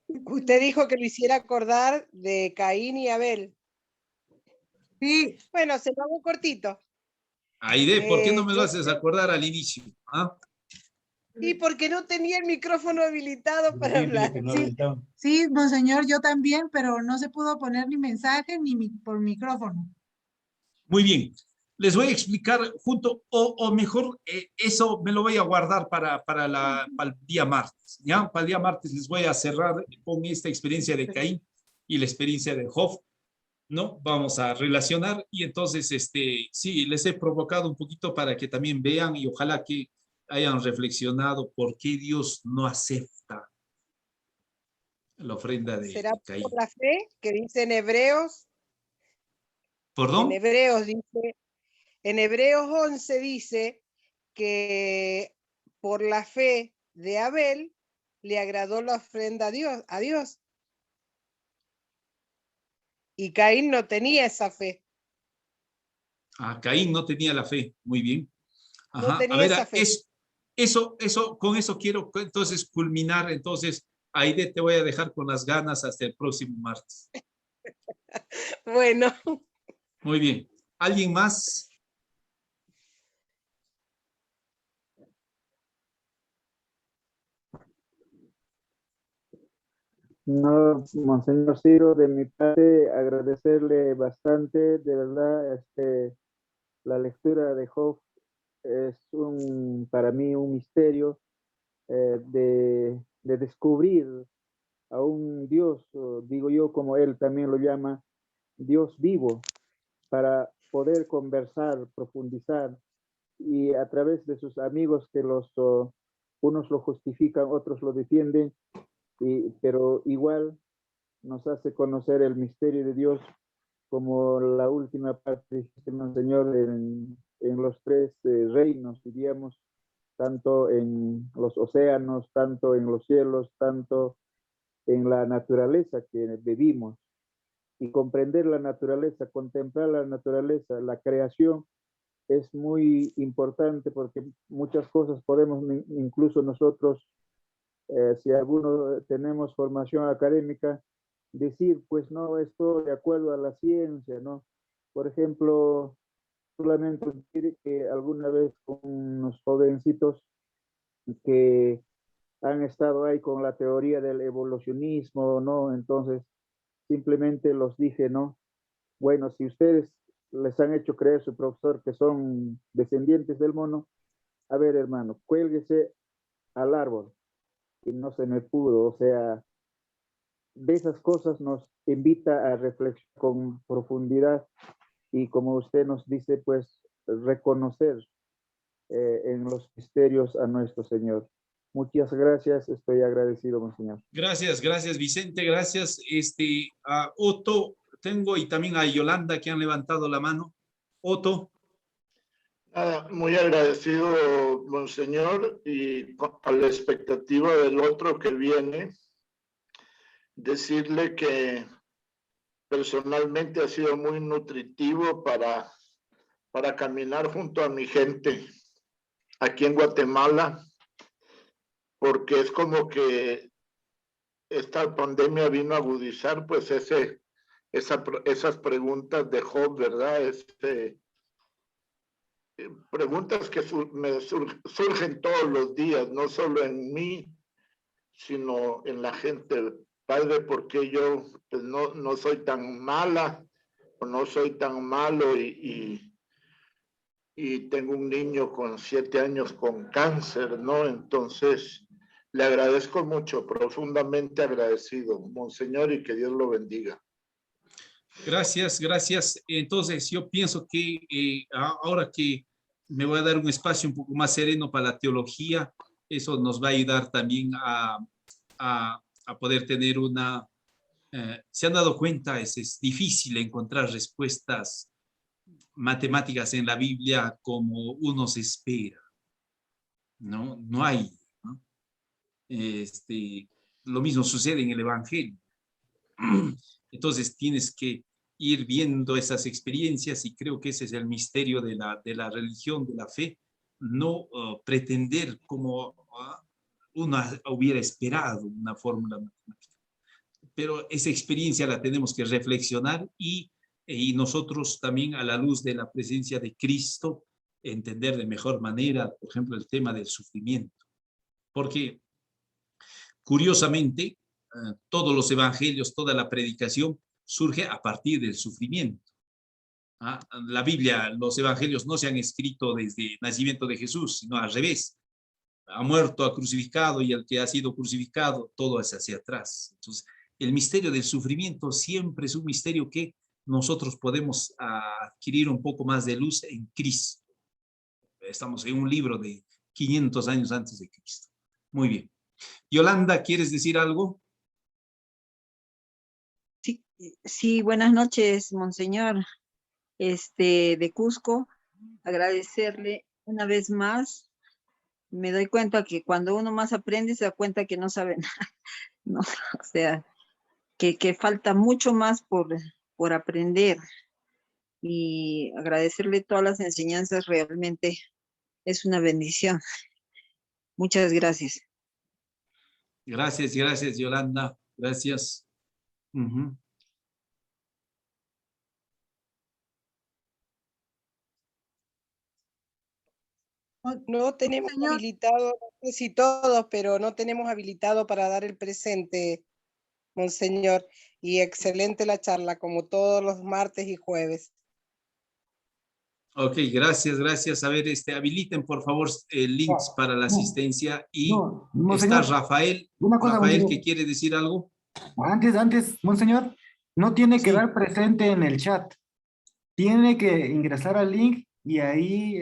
Usted dijo que lo hiciera acordar de Caín y Abel. Sí. Bueno, se lo hago cortito. Aide, ¿por qué no me lo haces acordar al inicio? Y porque no tenía el micrófono habilitado para hablar. Sí, monseñor, yo también, pero no se pudo poner ni mensaje ni por micrófono. Muy bien. Les voy a explicar junto, o mejor, eso me lo voy a guardar para el día martes. ¿Ya? Para el día martes les voy a cerrar con esta experiencia de Caín y la experiencia de Job, ¿no? Vamos a relacionar y entonces, sí, les he provocado un poquito para que también vean y ojalá que hayan reflexionado por qué Dios no acepta La ofrenda ¿Será de Caín. por la fe que dice en Hebreos? ¿Perdón? En Hebreos 11 dice que por la fe de Abel le agradó la ofrenda a Dios. Y Caín no tenía esa fe. Caín no tenía la fe. Muy bien. No Ajá. A tenía ver, esa fe. con eso quiero entonces culminar. Entonces, Aide, te voy a dejar con las ganas hasta el próximo martes. Bueno. Muy bien. ¿Alguien más? No, Monseñor Ciro, de mi parte, agradecerle bastante, de verdad, la lectura de Job es para mí un misterio de descubrir a un Dios, digo yo, como él también lo llama, Dios vivo, para poder conversar, profundizar, y a través de sus amigos que unos lo justifican, otros lo defienden, pero igual nos hace conocer el misterio de Dios, como la última parte, dijiste, Señor, en los tres reinos, diríamos, tanto en los océanos, tanto en los cielos, tanto en la naturaleza que vivimos. Y comprender la naturaleza, contemplar la naturaleza, la creación, es muy importante porque muchas cosas podemos, incluso nosotros, si alguno tenemos formación académica, decir, pues no, esto de acuerdo a la ciencia, ¿no? Por ejemplo, solamente decir que alguna vez con unos jovencitos que han estado ahí con la teoría del evolucionismo, ¿no? Entonces, simplemente los dije, ¿no? Bueno, si ustedes les han hecho creer su profesor que son descendientes del mono, a ver, hermano, cuélguese al árbol. Y no se me pudo, o sea, de esas cosas nos invita a reflexionar con profundidad y como usted nos dice, pues reconocer en los misterios a nuestro Señor. Muchas gracias, estoy agradecido, Monseñor. Gracias, gracias, Vicente, gracias. A Otto tengo y también a Yolanda que han levantado la mano. Otto. Nada, muy agradecido, Monseñor, y a la expectativa del otro que viene, decirle que personalmente ha sido muy nutritivo para caminar junto a mi gente aquí en Guatemala, porque es como que esta pandemia vino a agudizar pues esas preguntas de Job, ¿verdad? Preguntas que me surgen todos los días, no solo en mí, sino en la gente. Padre, ¿por qué yo pues, no soy tan mala o no soy tan malo y tengo un niño con 7 años con cáncer, ¿no? Entonces, le agradezco mucho, profundamente agradecido, Monseñor, y que Dios lo bendiga. Gracias, gracias. Entonces, yo pienso que ahora que me voy a dar un espacio un poco más sereno para la teología, eso nos va a ayudar también a poder tener se han dado cuenta, es difícil encontrar respuestas matemáticas en la Biblia como uno se espera. No hay, ¿no? Lo mismo sucede en el Evangelio. Entonces tienes que ir viendo esas experiencias y creo que ese es el misterio de la religión, de la fe, no pretender como uno hubiera esperado una fórmula matemática. Pero esa experiencia la tenemos que reflexionar y nosotros también a la luz de la presencia de Cristo entender de mejor manera, por ejemplo, el tema del sufrimiento. Porque curiosamente, todos los evangelios, toda la predicación surge a partir del sufrimiento. La Biblia, los evangelios no se han escrito desde el nacimiento de Jesús, sino al revés. Ha muerto, ha crucificado y el que ha sido crucificado, todo es hacia atrás. Entonces, el misterio del sufrimiento siempre es un misterio que nosotros podemos adquirir un poco más de luz en Cristo. Estamos en un libro de 500 años antes de Cristo. Muy bien. Yolanda, ¿quieres decir algo? Sí, buenas noches, monseñor. De Cusco, agradecerle una vez más. Me doy cuenta que cuando uno más aprende, se da cuenta que no sabe nada, ¿no? O sea, que falta mucho más por aprender. Y agradecerle todas las enseñanzas realmente es una bendición. Muchas gracias. Gracias, gracias, Yolanda. Gracias. Ujú. No tenemos Señor, habilitado, no sé si todos, pero no tenemos habilitado para dar el presente, monseñor. Y excelente la charla, como todos los martes y jueves. Ok, gracias, gracias. A ver, habiliten por favor links para la asistencia y está Monseñor, Rafael. una cosa, Rafael, ¿que monseñor. quiere decir algo? Monseñor, no tiene que Sí, dar presente en el chat. Tiene que ingresar al link y ahí,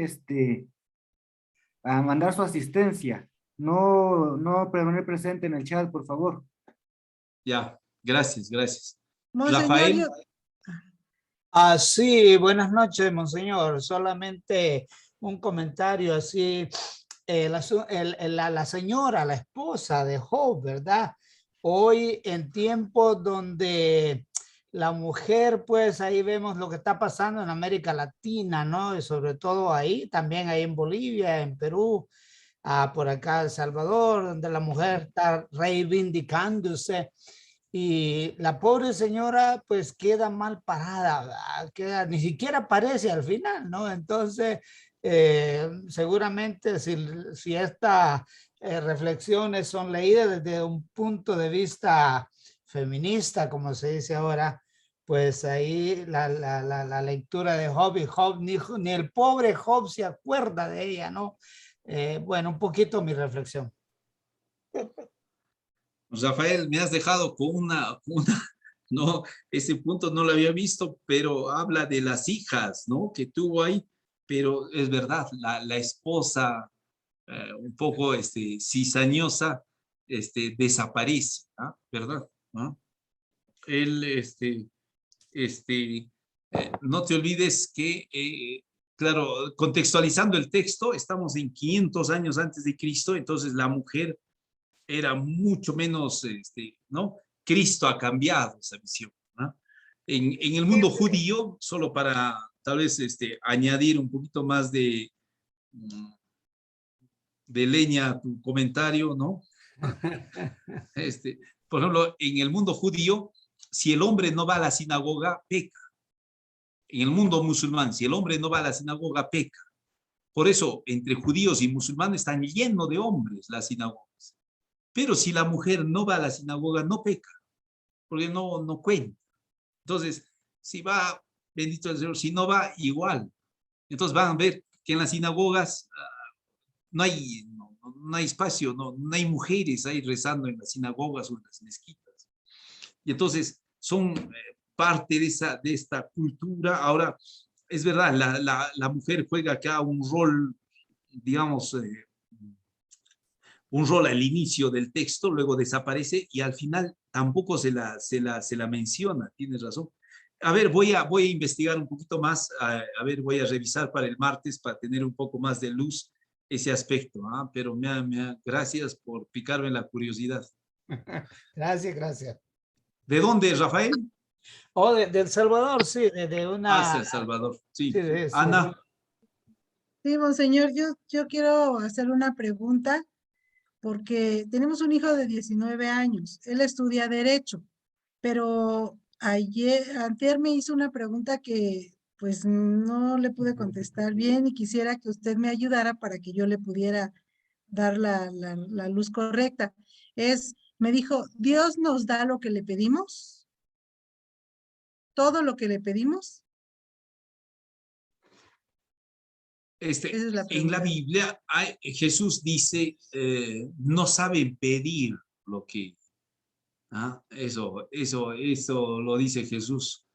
a mandar su asistencia. No poner presente en el chat, por favor. ya, gracias, gracias. monseñor, Rafael, Sí, buenas noches, monseñor. Solamente un comentario así. La señora, la esposa de Job, ¿verdad? Hoy en tiempos donde la mujer, pues ahí vemos lo que está pasando en América Latina, ¿no? Y sobre todo ahí, también ahí en Bolivia, en Perú, por acá El Salvador, donde la mujer está reivindicándose y la pobre señora pues queda mal parada, ¿verdad? Queda, ni siquiera aparece al final, ¿no? Entonces, seguramente si estas reflexiones son leídas desde un punto de vista feminista, como se dice ahora, pues ahí la lectura de Job y Job, ni el pobre Job se acuerda de ella, ¿no? Bueno, un poquito mi reflexión. Rafael, me has dejado con no, ese punto no lo había visto, pero habla de las hijas, ¿no? Que tuvo ahí, pero es verdad, la esposa, un poco cizañosa, desaparece, ¿ah? ¿Verdad? ¿Ah? Él, no te olvides que, claro, contextualizando el texto, estamos en 500 años antes de Cristo, entonces la mujer era mucho menos, ¿no? Cristo ha cambiado esa visión, ¿no? En el mundo judío, solo para tal vez añadir un poquito más de leña a tu comentario, ¿no? Por ejemplo, en el mundo judío, si el hombre no va a la sinagoga, peca. En el mundo musulmán, si el hombre no va a la sinagoga, peca. Por eso, entre judíos y musulmanes están llenos de hombres las sinagogas. Pero si la mujer no va a la sinagoga, no peca, porque no cuenta. Entonces, si va, bendito el Señor, si no va, igual. Entonces van a ver que en las sinagogas no hay espacio, no hay mujeres ahí rezando en las sinagogas o en las mezquitas. Y entonces son parte de esta cultura. Ahora, es verdad, la mujer juega acá un rol, digamos, un rol al inicio del texto, luego desaparece y al final tampoco se la menciona, tienes razón. A ver, voy a investigar un poquito más, a ver, voy a revisar para el martes para tener un poco más de luz ese aspecto, ¿ah? Pero gracias por picarme la curiosidad. Gracias, gracias. ¿De dónde, Rafael? De El Salvador, sí, de una... El Salvador, sí. Sí, Ana. sí, monseñor, yo quiero hacer una pregunta porque tenemos un hijo de 19 años. Él estudia Derecho, pero antier me hizo una pregunta que pues no le pude contestar bien y quisiera que usted me ayudara para que yo le pudiera dar la luz correcta. Me dijo, ¿Dios nos da lo que le pedimos? ¿Todo lo que le pedimos? Esa es la En la pregunta. Biblia Jesús dice, no saben pedir lo que... ¿ah? Eso lo dice Jesús.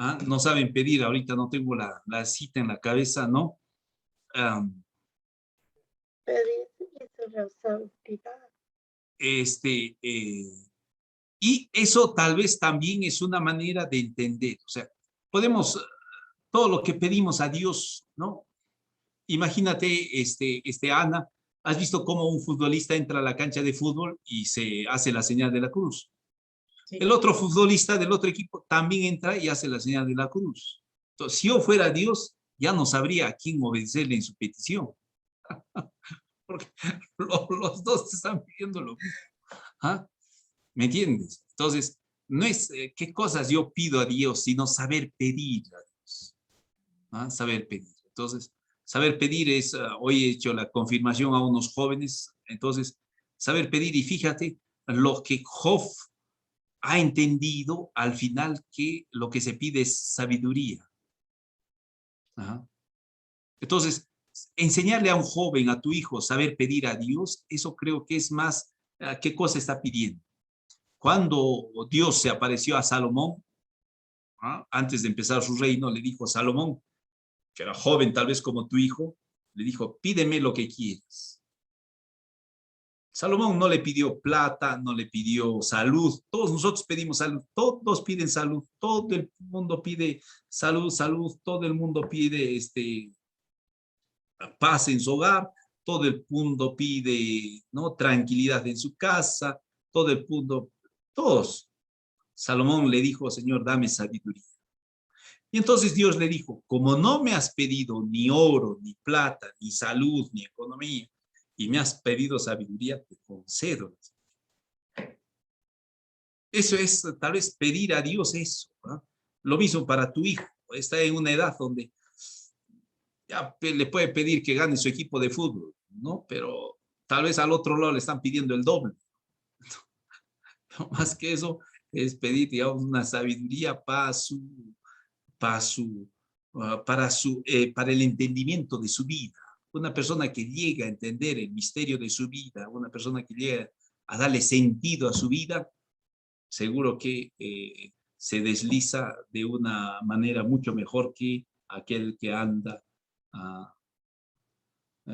¿Ah? No saben pedir, ahorita no tengo la cita en la cabeza, ¿no? Um, este, Y eso tal vez también es una manera de entender. O sea, podemos, todo lo que pedimos a Dios, ¿no? Imagínate, Ana, ¿has visto cómo un futbolista entra a la cancha de fútbol y se hace la señal de la cruz? Sí. El otro futbolista del otro equipo también entra y hace la señal de la cruz. Entonces, si yo fuera Dios, ya no sabría a quién obedecerle en su petición. Porque los dos te están pidiendo lo mismo. ¿Ah? ¿Me entiendes? Entonces, no es qué cosas yo pido a Dios, sino saber pedir a Dios. ¿Ah? Saber pedir. Entonces, saber pedir es, hoy he hecho la confirmación a unos jóvenes, entonces, saber pedir, y fíjate lo que Job ha entendido al final, que lo que se pide es sabiduría. Ajá. Entonces, enseñarle a un joven, a tu hijo, saber pedir a Dios, eso creo que es más, ¿qué cosa está pidiendo? Cuando Dios se apareció a Salomón, antes de empezar su reino, le dijo a Salomón, que era joven tal vez como tu hijo, le dijo, pídeme lo que quieras. Salomón no le pidió plata, no le pidió salud. Todos nosotros pedimos salud, todos piden salud, todo el mundo pide salud, todo el mundo pide paz en su hogar, todo el mundo pide, ¿no?, tranquilidad en su casa, todo el mundo, todos. Salomón le dijo, Señor, dame sabiduría. Y entonces Dios le dijo, como no me has pedido ni oro, ni plata, ni salud, ni economía, y me has pedido sabiduría, te concedo. Eso es tal vez pedir a Dios eso, ¿no? Lo mismo para tu hijo, está en una edad donde ya le puede pedir que gane su equipo de fútbol, ¿no? Pero tal vez al otro lado le están pidiendo el doble. No, más que eso es pedir, digamos, una sabiduría para el entendimiento de su vida. Una persona que llega a entender el misterio de su vida, una persona que llega a darle sentido a su vida, seguro que se desliza de una manera mucho mejor que aquel que anda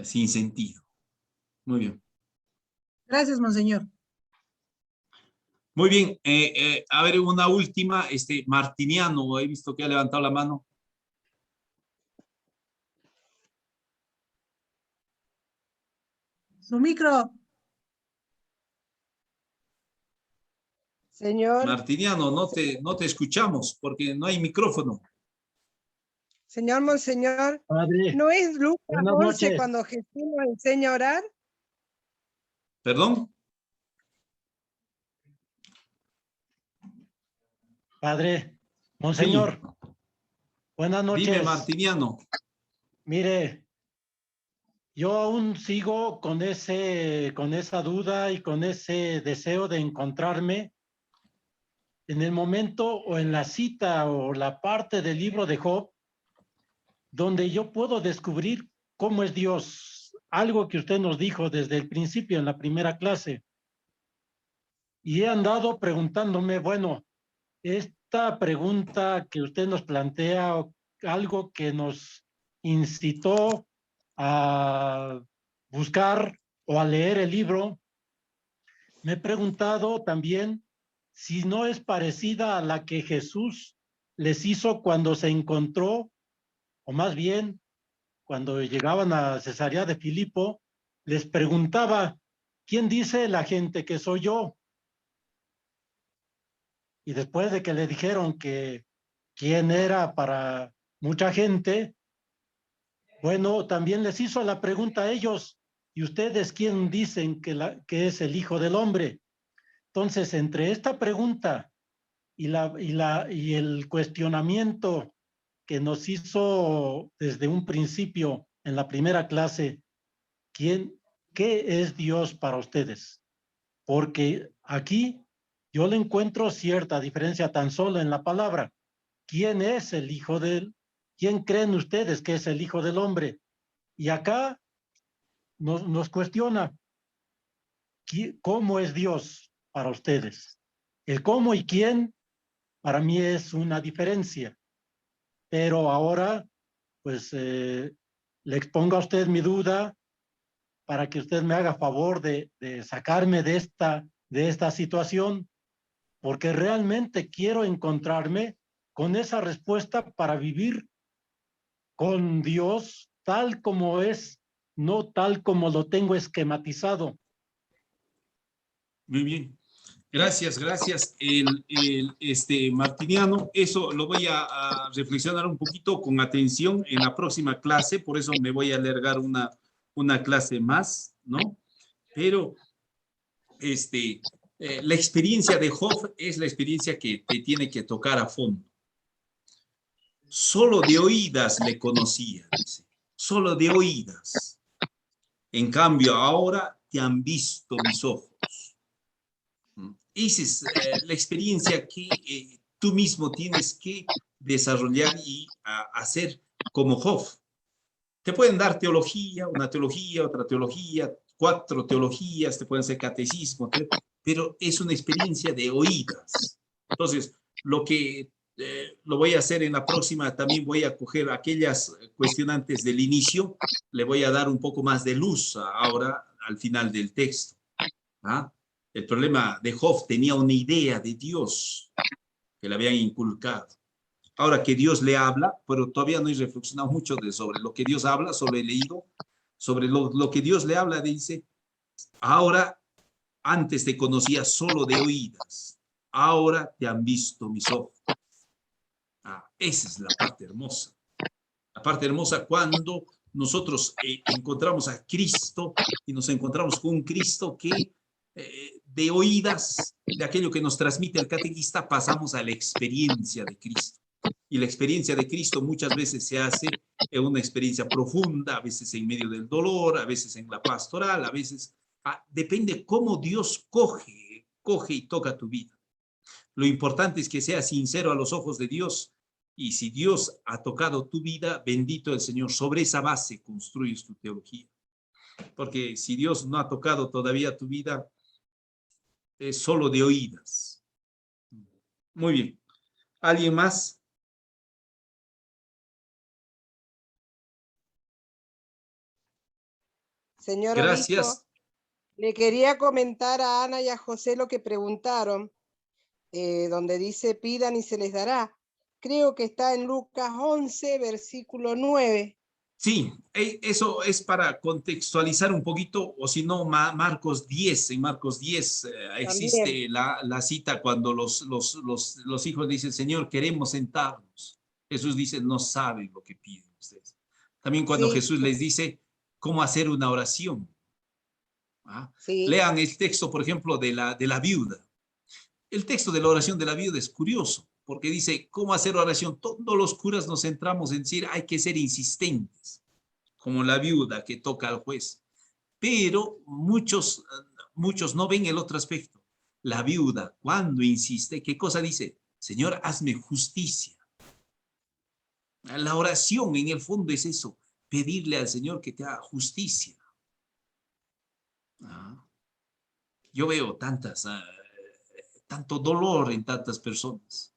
sin sentido. Muy bien. Gracias, monseñor. Muy bien. A ver, una última. Martiniano, he visto que ha levantado la mano. Su micro. Señor, Martiniano, no te escuchamos porque no hay micrófono. señor monseñor, Padre, ¿no es Lucas buenas 11 noches. cuando Jesús nos enseña a orar? ¿Perdón? Padre, monseñor, Sí. buenas noches. Dime, Martiniano. Mire, yo aún sigo con esa duda y con ese deseo de encontrarme en el momento o en la cita o la parte del libro de Job donde yo puedo descubrir cómo es Dios, algo que usted nos dijo desde el principio en la primera clase. Y he andado preguntándome, bueno, esta pregunta que usted nos plantea, algo que nos incitó a buscar o a leer el libro, me he preguntado también si no es parecida a la que Jesús les hizo cuando se encontró, o más bien cuando llegaban a Cesarea de Filipo, les preguntaba, ¿quién dice la gente que soy yo? Y después de que le dijeron que quién era para mucha gente, bueno, también les hizo la pregunta a ellos, ¿y ustedes quién dicen que es el Hijo del Hombre? Entonces, entre esta pregunta y el cuestionamiento que nos hizo desde un principio en la primera clase, ¿qué es Dios para ustedes? Porque aquí yo le encuentro cierta diferencia tan solo en la palabra. ¿Quién es el Hijo del? ¿Quién creen ustedes que es el Hijo del Hombre? Y acá nos cuestiona, ¿cómo es Dios para ustedes? El cómo y quién para mí es una diferencia. Pero ahora, pues, le expongo a usted mi duda para que usted me haga favor de sacarme de esta situación, porque realmente quiero encontrarme con esa respuesta para vivir con Dios tal como es, no tal como lo tengo esquematizado. Muy bien. Gracias, gracias. Martiniano, eso lo voy a reflexionar un poquito con atención en la próxima clase, por eso me voy a alargar una clase más, ¿no? Pero la experiencia de Job es la experiencia que te tiene que tocar a fondo. Solo de oídas le conocía, dice. Solo de oídas. En cambio, ahora te han visto mis ojos. Esa es la experiencia que tú mismo tienes que desarrollar y hacer como Job. Te pueden dar teología, una teología, otra teología, 4 teologías, te pueden hacer catecismo, pero es una experiencia de oídas. Entonces, lo voy a hacer en la próxima, también voy a coger aquellas cuestionantes del inicio, le voy a dar un poco más de luz ahora al final del texto. ¿Ah? El problema de Job tenía una idea de Dios que le habían inculcado. Ahora que Dios le habla, pero todavía no he reflexionado mucho sobre lo que Dios habla, solo he leído sobre lo que Dios le habla, dice, ahora antes te conocía solo de oídas, ahora te han visto mis ojos. Esa es la parte hermosa. La parte hermosa cuando nosotros encontramos a Cristo y nos encontramos con un Cristo que de oídas, de aquello que nos transmite el catequista, pasamos a la experiencia de Cristo. Y la experiencia de Cristo muchas veces se hace en una experiencia profunda, a veces en medio del dolor, a veces en la pastoral, a veces depende cómo Dios coge y toca tu vida. Lo importante es que seas sincero a los ojos de Dios, y si Dios ha tocado tu vida, bendito el Señor, sobre esa base construyes tu teología. Porque si Dios no ha tocado todavía tu vida, es solo de oídas. Muy bien. ¿Alguien más? Señor Gracias. obispo, le quería comentar a Ana y a José lo que preguntaron, donde dice pidan y se les dará. Creo que está en Lucas 11, versículo 9. Sí, eso es para contextualizar un poquito, o si no, Marcos 10. En Marcos 10 existe la cita cuando los hijos dicen, Señor, queremos sentarnos. Jesús dice, no saben lo que piden ustedes. También cuando Sí. Jesús les dice cómo hacer una oración. Sí. Lean el texto, por ejemplo, de la viuda. El texto de la oración de la viuda es curioso, porque dice, ¿cómo hacer oración? Todos los curas nos centramos en decir, hay que ser insistentes, como la viuda que toca al juez. Pero muchos no ven el otro aspecto. La viuda, cuando insiste, ¿qué cosa dice? Señor, hazme justicia. La oración, en el fondo, es eso, pedirle al Señor que te haga justicia. Yo veo tanto dolor en tantas personas.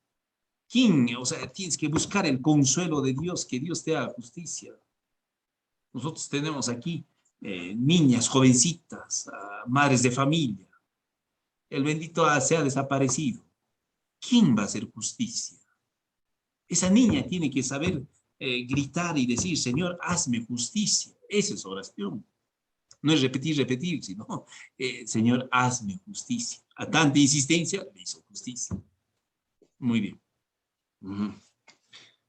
O sea, tienes que buscar el consuelo de Dios, que Dios te haga justicia. Nosotros tenemos aquí niñas, jovencitas, madres de familia. El bendito se ha desaparecido. ¿Quién va a hacer justicia? Esa niña tiene que saber gritar y decir, Señor, hazme justicia. Esa es oración. No es repetir, sino, Señor, hazme justicia. A tanta insistencia, le hizo justicia. Muy bien.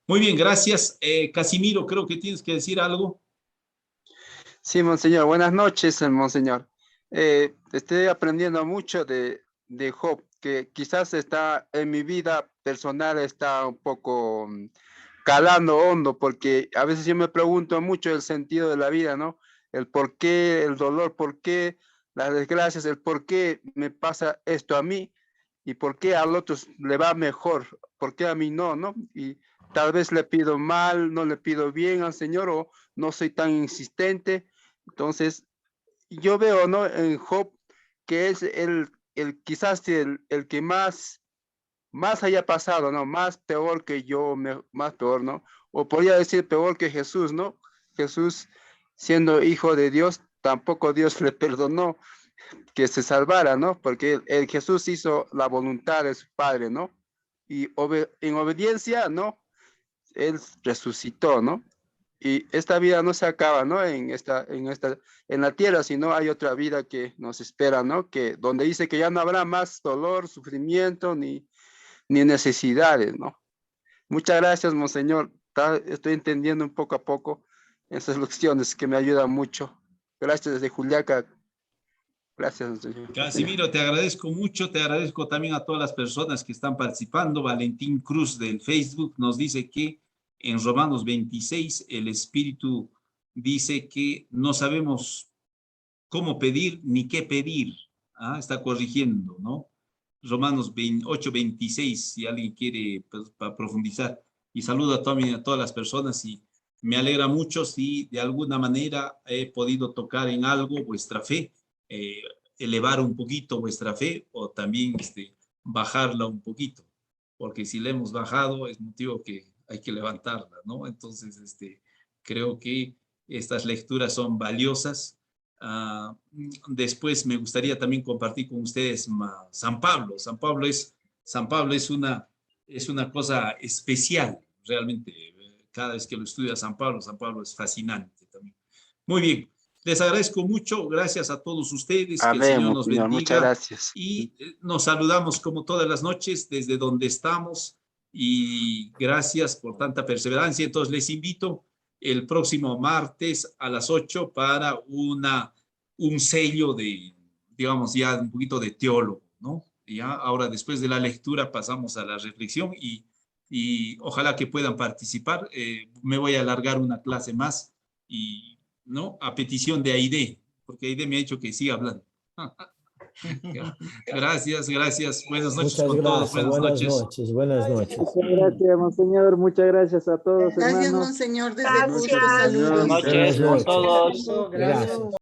Muy bien, gracias. Casimiro, creo que tienes que decir algo. Sí, monseñor. Buenas noches, monseñor. Estoy aprendiendo mucho de Job, que quizás está en mi vida personal, está un poco calando hondo, porque a veces yo me pregunto mucho el sentido de la vida, ¿no? El por qué, el dolor, por qué las desgracias, el por qué me pasa esto a mí y por qué al otro le va mejor, por qué a mí no, ¿no? Y tal vez le pido mal, no le pido bien al Señor o no soy tan insistente. Entonces, yo veo, ¿no? En Job que es quizás el que más haya pasado, ¿no? Más peor que yo, más peor, ¿no? O podría decir peor que Jesús, ¿no? Jesús, siendo hijo de Dios, tampoco Dios le perdonó. que se salvara, ¿no? Porque el Jesús hizo la voluntad de su Padre, ¿no? Y en obediencia, ¿no? Él resucitó, ¿no? Y esta vida no se acaba, ¿no? En la tierra, sino hay otra vida que nos espera, ¿no? Que donde dice que ya no habrá más dolor, sufrimiento, ni necesidades, ¿no? Muchas gracias, monseñor. Estoy entendiendo un poco a poco esas lecciones que me ayudan mucho. Gracias desde Juliaca. Gracias, monseñor. Casimiro, te agradezco mucho, te agradezco también a todas las personas que están participando. Valentín Cruz del Facebook nos dice que en Romanos 26 el Espíritu dice que no sabemos cómo pedir ni qué pedir. Está corrigiendo, ¿no? Romanos 8:26, si alguien quiere pues, para profundizar. Y saludo a todas las personas y me alegra mucho si de alguna manera he podido tocar en algo vuestra fe, elevar un poquito vuestra fe o también bajarla un poquito, porque si la hemos bajado es motivo que hay que levantarla, ¿no? Entonces, creo que estas lecturas son valiosas. Después me gustaría también compartir con ustedes San Pablo. San Pablo es una cosa especial, realmente. Cada vez que lo estudia San Pablo es fascinante también. Muy bien, les agradezco mucho, gracias a todos ustedes, Amén, que el Señor nos Señor, bendiga. muchas gracias. Y nos saludamos como todas las noches desde donde estamos y gracias por tanta perseverancia. Entonces les invito el próximo martes a las 8 para un sello de, digamos, ya un poquito de teólogo, ¿no? Ya ahora después de la lectura pasamos a la reflexión y ojalá que puedan participar. Me voy a alargar una clase más y, ¿no? A petición de Aide, porque Aide me ha dicho que siga hablando. Gracias. Buenas noches con todos. Buenas noches. Buenas noches. Muchas gracias, monseñor. Muchas gracias a todos, Gracias, hermanos. monseñor, desde Gracias. Cusco, saludos. Buenas noches con todos. Gracias. Gracias.